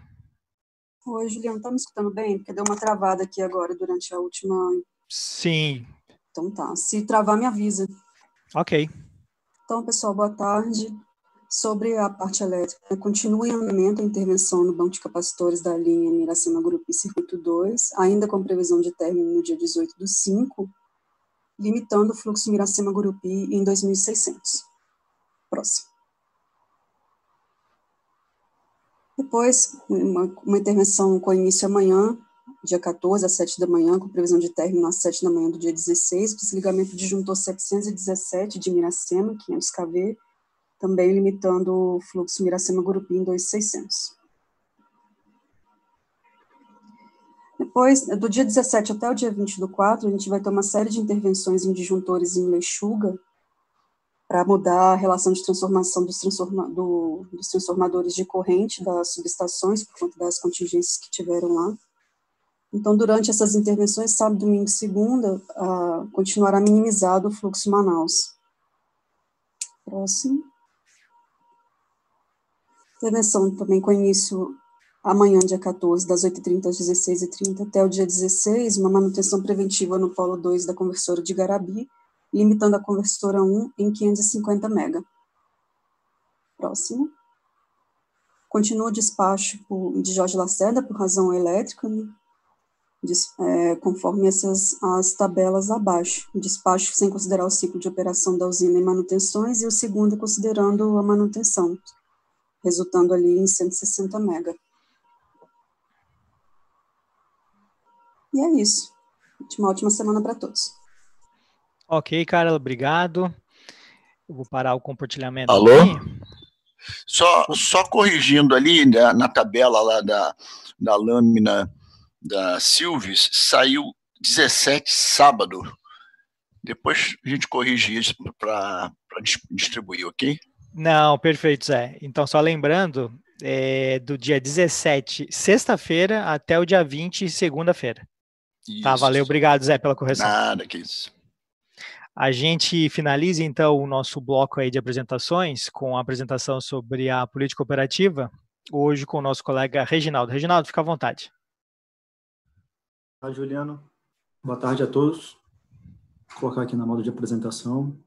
Speaker 11: Oi, Juliano, tá me escutando bem? Porque deu uma travada aqui agora durante a última...
Speaker 1: Sim.
Speaker 11: Então tá, se travar me avisa.
Speaker 1: Ok.
Speaker 11: Então, pessoal, boa tarde. Sobre a parte elétrica, continua em andamento a intervenção no banco de capacitores da linha Miracema Grupi Circuito 2, ainda com previsão de término no dia 18/5, limitando o fluxo Miracema Grupi em 2.600. Próximo. Depois, uma intervenção com início amanhã, dia 14, às 7 da manhã, com previsão de término às 7 da manhã do dia 16, desligamento de disjuntor 717 de Miracema, 500 kV, também limitando o fluxo Miracema Gurupi em 2.600. Depois, do dia 17 até o dia 20/4, a gente vai ter uma série de intervenções em disjuntores em Leixuga, para mudar a relação de transformação dos transformadores de corrente das subestações, por conta das contingências que tiveram lá. Então, durante essas intervenções, sábado, domingo e segunda, continuará minimizado o fluxo Manaus. Próximo. Intervenção também com início amanhã, dia 14, das 8h30 às 16h30, até o dia 16, uma manutenção preventiva no polo 2 da conversora de Garabi, limitando a conversora 1 em 550 MB. Próximo. Continua o despacho de Jorge Lacerda por razão elétrica, né? Conforme as tabelas abaixo. O despacho sem considerar o ciclo de operação da usina e manutenções, e o segundo considerando a manutenção, resultando ali em 160 MB. E é isso. Uma ótima semana para todos.
Speaker 1: Ok, Carla, obrigado. Eu vou parar o compartilhamento.
Speaker 12: Alô?
Speaker 1: Aqui.
Speaker 12: Só corrigindo ali, né, na tabela lá da lâmina da Silves, saiu 17 sábado. Depois a gente corrige isso para distribuir, ok?
Speaker 1: Não, perfeito, Zé. Então, só lembrando, do dia 17, sexta-feira, até o dia 20, segunda-feira. Tá, valeu, obrigado, Zé, pela correção.
Speaker 12: Nada, que isso.
Speaker 1: A gente finaliza, então, o nosso bloco aí de apresentações com a apresentação sobre a política operativa, hoje com o nosso colega Reginaldo. Reginaldo, fica à vontade.
Speaker 13: Olá, Juliano. Boa tarde a todos. Vou colocar aqui na moda de apresentação.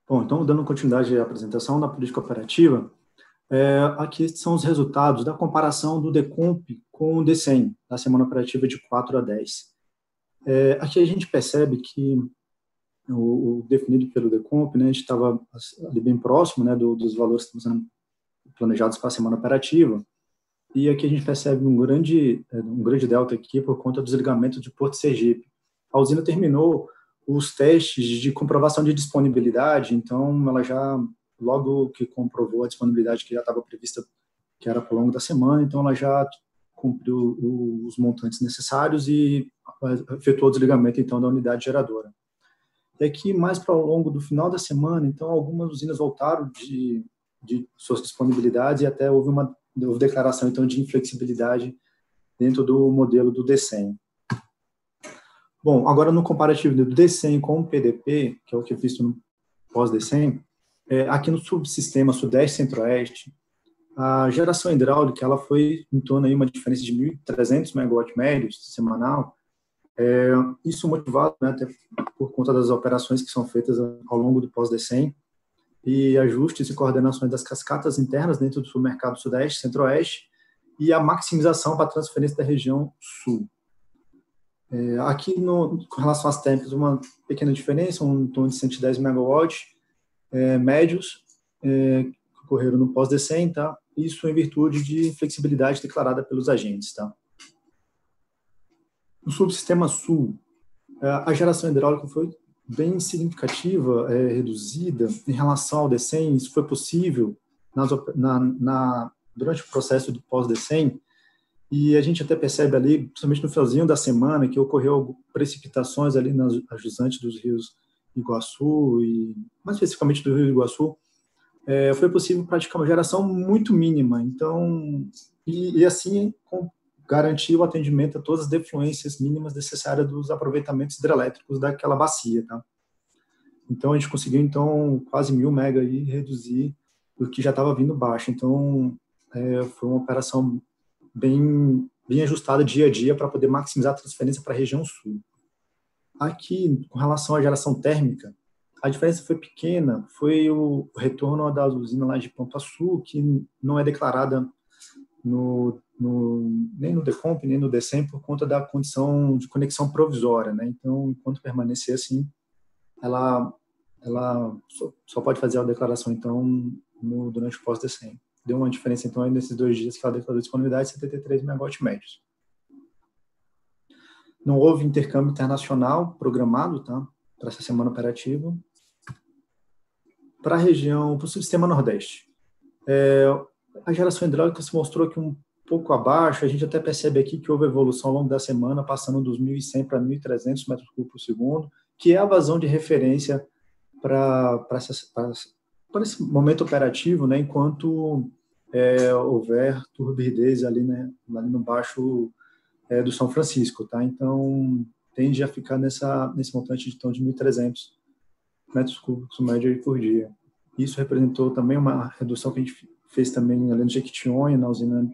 Speaker 13: Bom, então, dando continuidade à apresentação da política operativa, aqui são os resultados da comparação do DECOMP com o DECEM, da semana operativa de 4 a 10. Aqui a gente percebe que o definido pelo DECOMP, né, a gente estava ali bem próximo, né, dos valores que estão sendo planejados para a semana operativa, e aqui a gente percebe um grande delta aqui por conta do desligamento de Porto Sergipe. A usina terminou os testes de comprovação de disponibilidade, então ela já, logo que comprovou a disponibilidade que já estava prevista, que era ao longo da semana, então ela já cumpriu os montantes necessários e efetuou o desligamento, então, da unidade geradora. E aqui, mais para ao longo do final da semana, então, algumas usinas voltaram de suas disponibilidades e até houve declaração, então, de inflexibilidade dentro do modelo do DECEM. Bom, agora no comparativo do DECEM com o PDP, que é o que é visto no pós-DECEM, aqui no subsistema Sudeste Centro-Oeste, a geração hidráulica ela foi em torno aí uma diferença de 1.300 megawatt médios semanal, isso motivado, né, até por conta das operações que são feitas ao longo do pós-DECEM e ajustes e coordenações das cascatas internas dentro do submercado Sudeste Centro-Oeste e a maximização para a transferência da região Sul. Aqui, com relação às térmicas, uma pequena diferença, em torno de 110 megawatts médios que ocorreram no pós-DECEM, tá? Isso em virtude de flexibilidade declarada pelos agentes. Tá? No subsistema Sul, a geração hidráulica foi bem significativa, reduzida em relação ao DECEM. Isso foi possível durante o processo do pós-DECEM, e a gente até percebe ali, principalmente no finalzinho da semana, que ocorreu precipitações ali nas jusantes dos rios Iguaçu, e mais especificamente do Rio Iguaçu, foi possível praticar uma geração muito mínima, então, e assim garantir o atendimento a todas as defluências mínimas necessárias dos aproveitamentos hidrelétricos daquela bacia, tá? Então, a gente conseguiu, então, quase 1.000 mega aí, reduzir o que já estava vindo baixo, então, foi uma operação bem ajustada dia a dia para poder maximizar a transferência para a região Sul. Aqui, com relação à geração térmica, a diferença foi pequena, foi o retorno da usina lá de Pampa Sul, que não é declarada nem no DECOMP, nem no DECEM, por conta da condição de conexão provisória, né? Então, enquanto permanecer assim, ela só pode fazer a declaração, então, durante o pós-DECEM. Deu uma diferença, então, aí nesses 2 dias que ela declarou disponibilidade, 73 megawatts médios. Não houve intercâmbio internacional programado, tá, para essa semana operativa. Para a região, para o sistema Nordeste, a geração hidráulica se mostrou que um pouco abaixo, a gente até percebe aqui que houve evolução ao longo da semana, passando dos 1.100 para 1.300 metros cúbicos por segundo, que é a vazão de referência para esse momento operativo, né, enquanto houver turbidez ali, né, ali no baixo do São Francisco, tá? Então, tende a ficar nesse montante de 1.300 metros cúbicos médio por dia. Isso representou também uma redução que a gente fez também ali no Jequitinhonha, na usina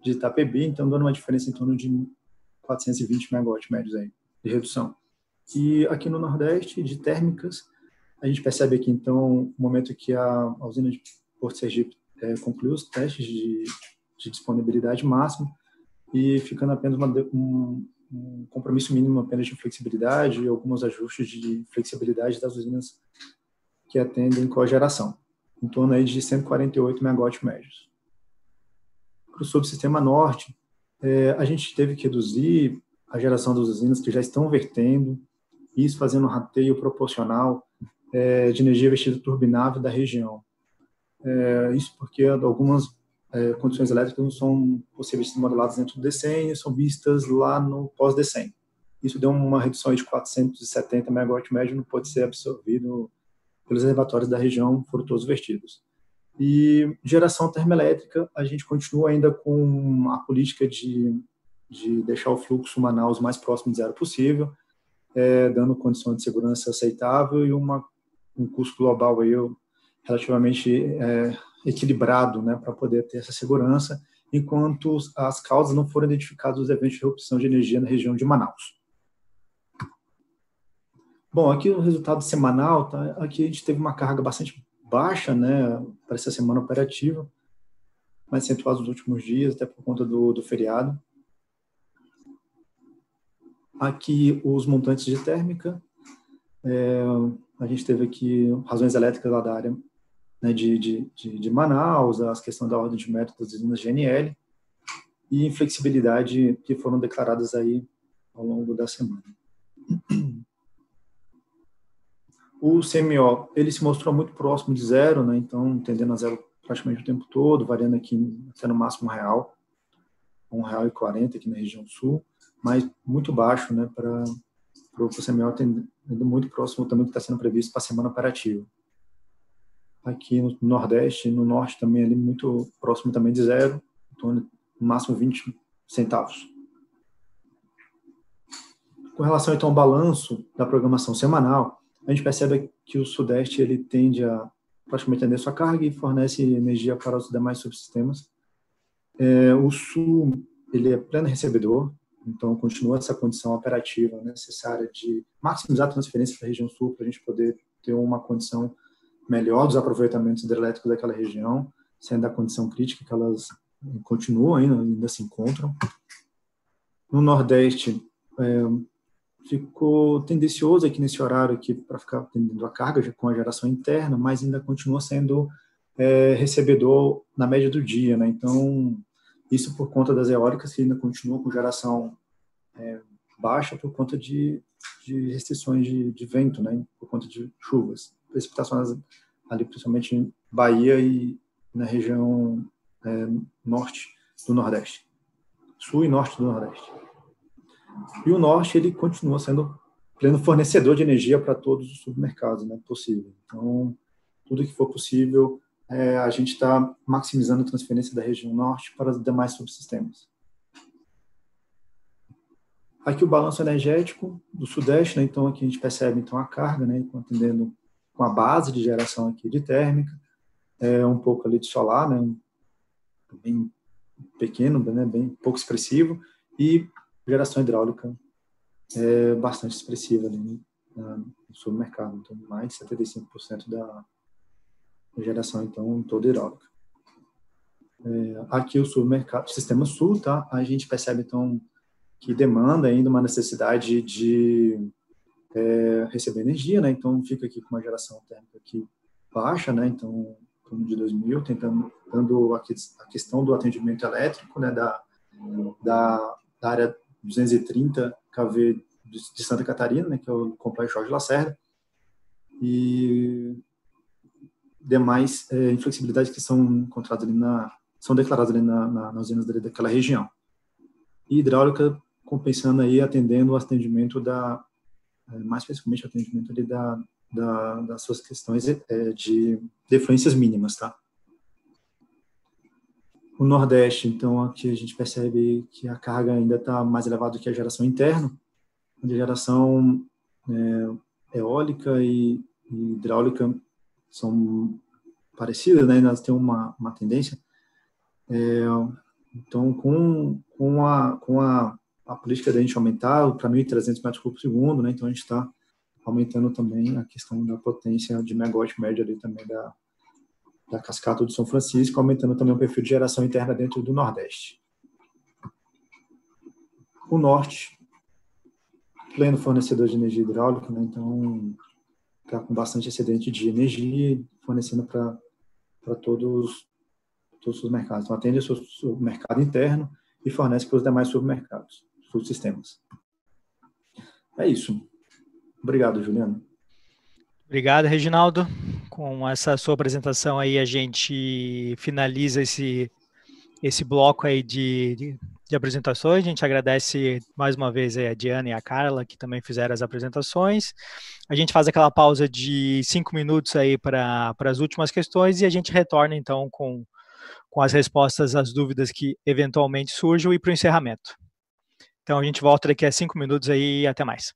Speaker 13: de Itapebi, então dando uma diferença em torno de 420 megawatts médios aí, de redução. E aqui no Nordeste, de térmicas, a gente percebe aqui, então, o momento que a usina de Porto Sergipe concluiu os testes de disponibilidade máxima e ficando apenas um compromisso mínimo apenas de flexibilidade e alguns ajustes de flexibilidade das usinas que atendem cogeração, em torno aí de 148 megawatts médios. Para o subsistema norte, a gente teve que reduzir a geração das usinas que já estão vertendo, isso fazendo um rateio proporcional de energia investida turbinável da região. Isso porque algumas condições elétricas não são possíveis de ser modeladas dentro do DECEM e são vistas lá no pós-DECEM. isso deu uma redução de 470 megawatt médio, não pode ser absorvido pelos reservatórios da região, foram todos vertidos. E geração termoelétrica, a gente continua ainda com a política de deixar o fluxo Manaus mais próximo de zero possível, dando condição de segurança aceitável e um custo global aí relativamente equilibrado, né, para poder ter essa segurança, enquanto as causas não foram identificadas dos eventos de erupção de energia na região de Manaus. Bom, aqui o resultado semanal, tá? Aqui a gente teve uma carga bastante baixa, né, para essa semana operativa, mais acentuada nos últimos dias, até por conta do feriado. Aqui os montantes de térmica, a gente teve aqui razões elétricas lá da área, né, de Manaus, as questões da ordem de mérito das usinas GNL e inflexibilidade que foram declaradas aí ao longo da semana. O CMO, ele se mostrou muito próximo de zero, né, então tendendo a zero praticamente o tempo todo, variando aqui até no máximo R$1, R$1,40 aqui na região sul, mas muito baixo, né, para o CMO, tendendo muito próximo também do que está sendo previsto para a semana operativa. Aqui no Nordeste, no Norte também ali muito próximo também de zero, então no máximo 20 centavos. Com relação então ao balanço da programação semanal, a gente percebe que o Sudeste ele tende a praticamente atender sua carga e fornece energia para os demais subsistemas. O Sul ele é pleno recebedor, então continua essa condição operativa necessária de maximizar a transferência para a região Sul para a gente poder ter uma condição melhor dos aproveitamentos hidrelétricos daquela região, sendo a condição crítica que elas continuam ainda se encontram. No Nordeste, ficou tendencioso aqui nesse horário aqui para ficar atendendo a carga com a geração interna, mas ainda continua sendo recebedor na média do dia, né? Então, isso por conta das eólicas que ainda continuam com geração baixa por conta de restrições de vento, né? Por conta de chuvas, precipitações ali principalmente em Bahia e na região norte do Nordeste, sul e norte do Nordeste. E o Norte, ele continua sendo pleno fornecedor de energia para todos os supermercados, né, possível. Então, tudo que for possível, a gente está maximizando a transferência da região Norte para os demais subsistemas. Aqui o balanço energético do Sudeste, né, então aqui a gente percebe então, a carga, né, atendendo com a base de geração aqui de térmica, um pouco ali de solar, né, bem pequeno, né, bem pouco expressivo, e geração hidráulica bastante expressiva ali no supermercado, então mais de 75% da geração então toda hidráulica. Aqui o supermercado, sistema sul, tá? A gente percebe então que demanda ainda uma necessidade de receber energia, né? Então fica aqui com uma geração térmica aqui baixa, né? Então em torno de 2.000, dando a questão do atendimento elétrico, né? Da área 230 kV de Santa Catarina, né, que é o complexo Jorge Lacerda, e demais inflexibilidades que são encontradas ali são declaradas ali nas usinas daquela região. E hidráulica compensando aí, atendendo o atendimento mais especificamente o atendimento ali das suas questões de defluências mínimas, tá? O Nordeste, então, aqui a gente percebe que a carga ainda está mais elevada do que a geração interna, onde a geração eólica e hidráulica são parecidas, né? Elas têm uma tendência. Então, com a política da gente aumentar para 1.300 metros por segundo, né? Então, a gente está aumentando também a questão da potência de megawatt média ali também da cascata do São Francisco, aumentando também o perfil de geração interna dentro do Nordeste. O Norte, pleno fornecedor de energia hidráulica, né? Então está com bastante excedente de energia, fornecendo para todos os mercados. Então atende o seu mercado interno e fornece para os demais submercados, subsistemas. É isso. Obrigado, Juliano.
Speaker 1: Obrigado, Reginaldo. Com essa sua apresentação aí, a gente finaliza esse bloco aí de de apresentações. A gente agradece mais uma vez a Diana e a Carla, que também fizeram as apresentações. A gente faz aquela pausa de 5 minutos aí para as últimas questões e a gente retorna, então, com as respostas às dúvidas que eventualmente surjam e para o encerramento. Então, a gente volta daqui a 5 minutos aí e até mais.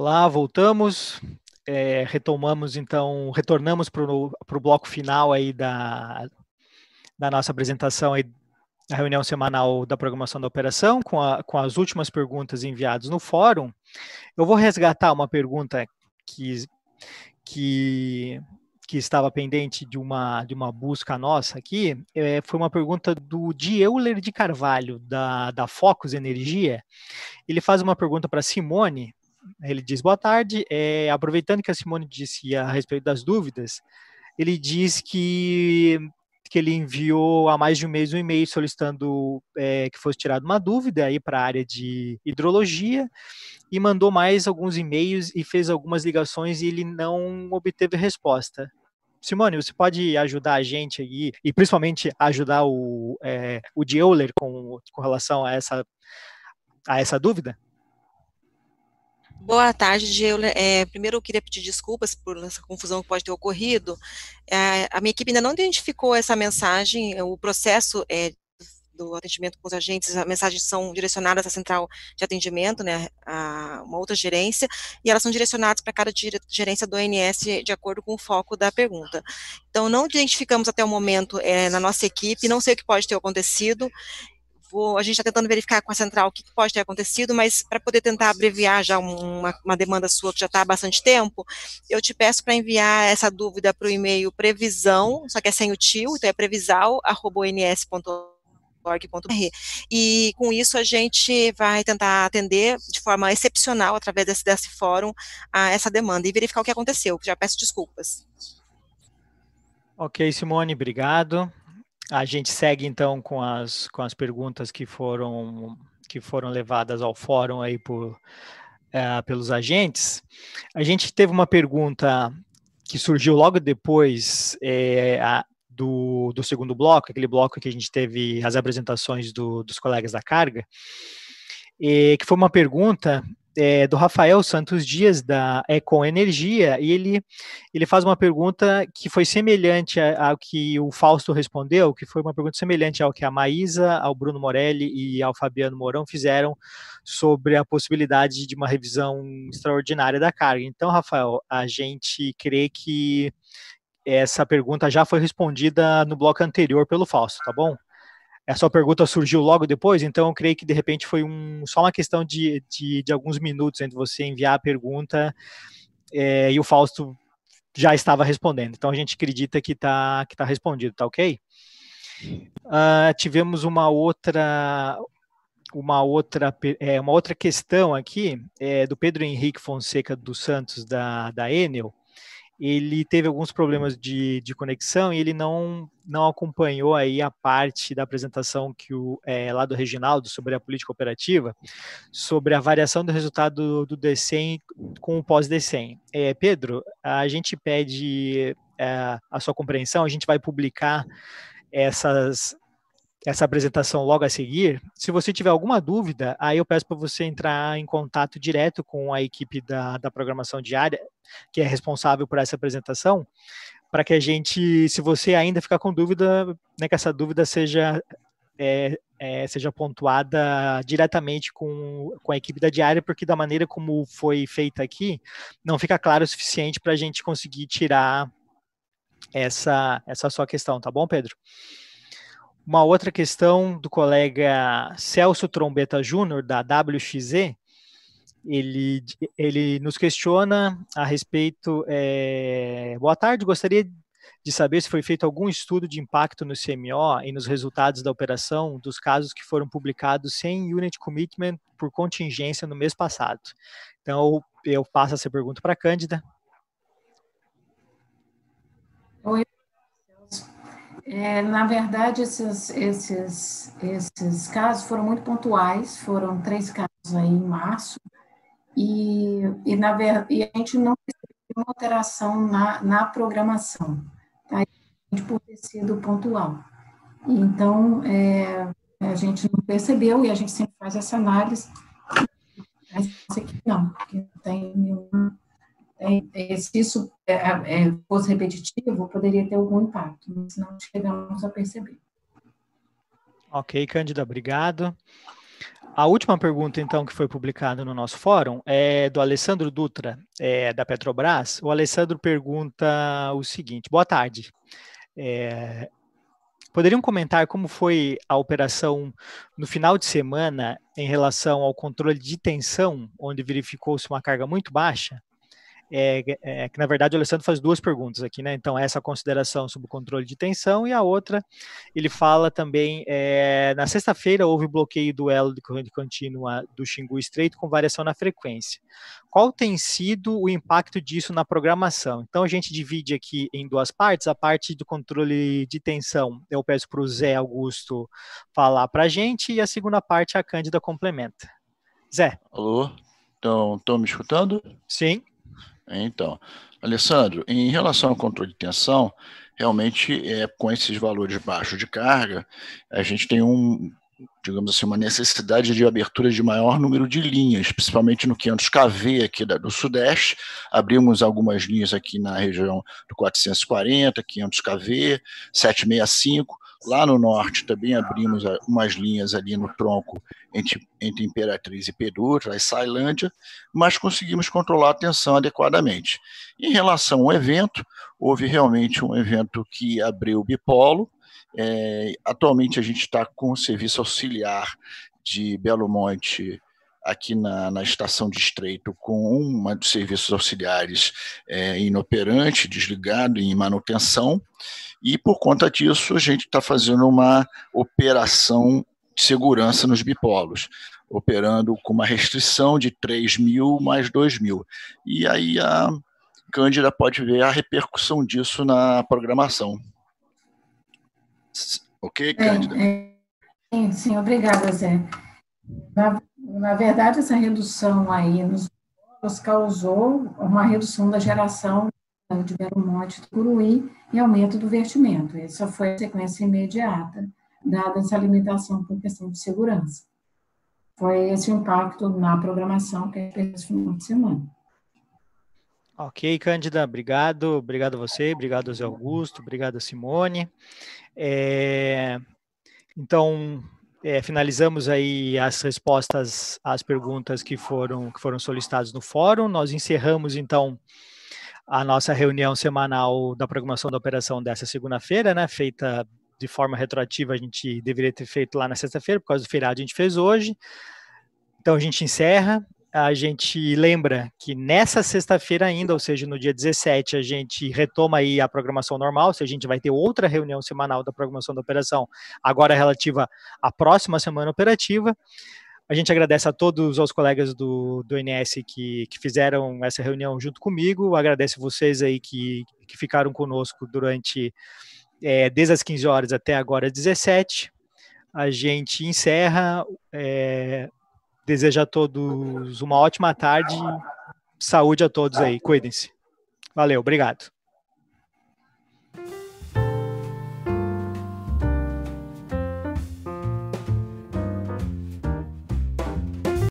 Speaker 1: Olá, voltamos. Retornamos para o bloco final aí da nossa apresentação aí, da reunião semanal da programação da operação, com as últimas perguntas enviadas no fórum. Eu vou resgatar uma pergunta que estava pendente de uma busca nossa aqui. Foi uma pergunta do Euler de Carvalho, da Focus Energia. Ele faz uma pergunta para Simone. Ele diz: boa tarde, aproveitando que a Simone disse a respeito das dúvidas, ele diz que ele enviou há mais de um mês um e-mail solicitando que fosse tirada uma dúvida aí para a área de hidrologia, e mandou mais alguns e-mails e fez algumas ligações e ele não obteve resposta. Simone, você pode ajudar a gente aí, e principalmente ajudar o Euler com relação a essa dúvida?
Speaker 6: Boa tarde, Euler. Primeiro, eu queria pedir desculpas por essa confusão que pode ter ocorrido. A minha equipe ainda não identificou essa mensagem. O processo do atendimento com os agentes, as mensagens são direcionadas à central de atendimento, né, a uma outra gerência, e elas são direcionadas para cada gerência do ONS de acordo com o foco da pergunta. Então, não identificamos até o momento na nossa equipe, não sei o que pode ter acontecido. A gente está tentando verificar com a central o que pode ter acontecido, mas para poder tentar abreviar já uma demanda sua que já está há bastante tempo, eu te peço para enviar essa dúvida para o e-mail previsão, só que é sem o tio, então é previsal@ons.org.br, e com isso a gente vai tentar atender de forma excepcional, através desse fórum, a essa demanda e verificar o que aconteceu. Já peço desculpas.
Speaker 1: Ok, Simone, obrigado. A gente segue, então, com as perguntas que foram levadas ao fórum aí pelos agentes. A gente teve uma pergunta que surgiu logo depois do segundo bloco, aquele bloco que a gente teve as apresentações dos colegas da carga, que foi uma pergunta do Rafael Santos Dias, da Econ Energia, e ele faz uma pergunta que foi semelhante ao que o Fausto respondeu, que foi uma pergunta semelhante ao que a Maísa, ao Bruno Morelli e ao Fabiano Mourão fizeram sobre a possibilidade de uma revisão extraordinária da carga. Então, Rafael, a gente crê que essa pergunta já foi respondida no bloco anterior pelo Fausto, tá bom? Essa pergunta surgiu logo depois, então eu creio que de repente foi só uma questão de alguns minutos entre você enviar a pergunta e o Fausto já estava respondendo. Então a gente acredita que tá respondido, tá ok? Tivemos uma outra questão aqui, do Pedro Henrique Fonseca dos Santos, da Enel. Ele teve alguns problemas de conexão e ele não acompanhou aí a parte da apresentação lá do Reginaldo sobre a política operativa, sobre a variação do resultado do DCEM com o pós-DCEM. Pedro, a gente pede a sua compreensão, a gente vai publicar essa apresentação logo a seguir. Se você tiver alguma dúvida, aí eu peço para você entrar em contato direto com a equipe da programação diária, que é responsável por essa apresentação, para que a gente, se você ainda ficar com dúvida, né, que essa dúvida seja pontuada diretamente com a equipe da diária, porque da maneira como foi feita aqui, não fica claro o suficiente para a gente conseguir tirar essa sua questão, tá bom, Pedro? Uma outra questão do colega Celso Trombeta Júnior, da WXZ, ele nos questiona a respeito. Boa tarde, gostaria de saber se foi feito algum estudo de impacto no CMO e nos resultados da operação dos casos que foram publicados sem unit commitment por contingência no mês passado. Então, eu passo essa pergunta para a Cândida.
Speaker 14: Oi. Na verdade, esses casos foram muito pontuais, foram 3 casos aí em março, e a gente não percebeu uma alteração na programação, tá? Por ter sido pontual. Então, a gente não percebeu, e a gente sempre faz essa análise, mas aqui não, porque não tem nenhuma. Se isso fosse repetitivo, poderia ter algum impacto, mas não chegamos a perceber.
Speaker 1: Ok, Cândida, obrigado. A última pergunta, então, que foi publicada no nosso fórum é do Alessandro Dutra, da Petrobras. O Alessandro pergunta o seguinte: boa tarde. Poderiam comentar como foi a operação no final de semana em relação ao controle de tensão, onde verificou-se uma carga muito baixa? Que, na verdade, o Alessandro faz duas perguntas aqui, né? Então, essa consideração sobre o controle de tensão, e a outra, ele fala também, na sexta-feira houve bloqueio do elo de corrente contínua do Xingu Estreito com variação na frequência. Qual tem sido o impacto disso na programação? Então, a gente divide aqui em duas partes. A parte do controle de tensão, eu peço para o Zé Augusto falar para a gente, e a segunda parte a Cândida complementa. Zé.
Speaker 12: Alô? Estão me escutando?
Speaker 1: Sim.
Speaker 12: Então, Alessandro, em relação ao controle de tensão, realmente, com esses valores baixos de carga, a gente tem digamos assim, uma necessidade de abertura de maior número de linhas, principalmente no 500 kV aqui do Sudeste. Abrimos algumas linhas aqui na região do 440, 500 kV, 765. Lá no Norte também abrimos umas linhas ali no tronco entre Imperatriz e Pedutra, a Sailândia, mas conseguimos controlar a tensão adequadamente. Em relação ao evento, houve realmente um evento que abriu o bipolo. Atualmente a gente está com o serviço auxiliar de Belo Monte aqui na estação de Estreito, com uma dos serviços auxiliares inoperante, desligado, em manutenção, e por conta disso a gente está fazendo uma operação de segurança nos bipolos, operando com uma restrição de 3.000 mais 2.000. E aí a Cândida pode ver a repercussão disso na programação. Ok, Cândida?
Speaker 14: Sim, obrigada, Zé. Na verdade, essa redução aí nos bipolos causou uma redução da geração de Belo Monte do Curuí e aumento do vertimento. Essa foi a sequência imediata, dada essa limitação por questão de segurança. Foi esse o impacto na programação que a gente fez esse final de semana.
Speaker 1: Ok, Cândida, obrigado. Obrigado a você, obrigado a Zé Augusto, obrigado a Simone. Então, finalizamos aí as respostas às perguntas que foram solicitadas no fórum. Nós encerramos, então, a nossa reunião semanal da programação da operação dessa segunda-feira, né, feita de forma retroativa. A gente deveria ter feito lá na sexta-feira, por causa do feriado a gente fez hoje. Então, a gente encerra. A gente lembra que nessa sexta-feira ainda, ou seja, no dia 17, a gente retoma aí a programação normal, ou seja, a gente vai ter outra reunião semanal da programação da operação, agora relativa à próxima semana operativa. A gente agradece a todos os colegas do INS que fizeram essa reunião junto comigo, agradece vocês aí que ficaram conosco durante, desde as 15 horas até agora 17. A gente encerra, desejo a todos uma ótima tarde, saúde a todos aí, cuidem-se. Valeu, obrigado.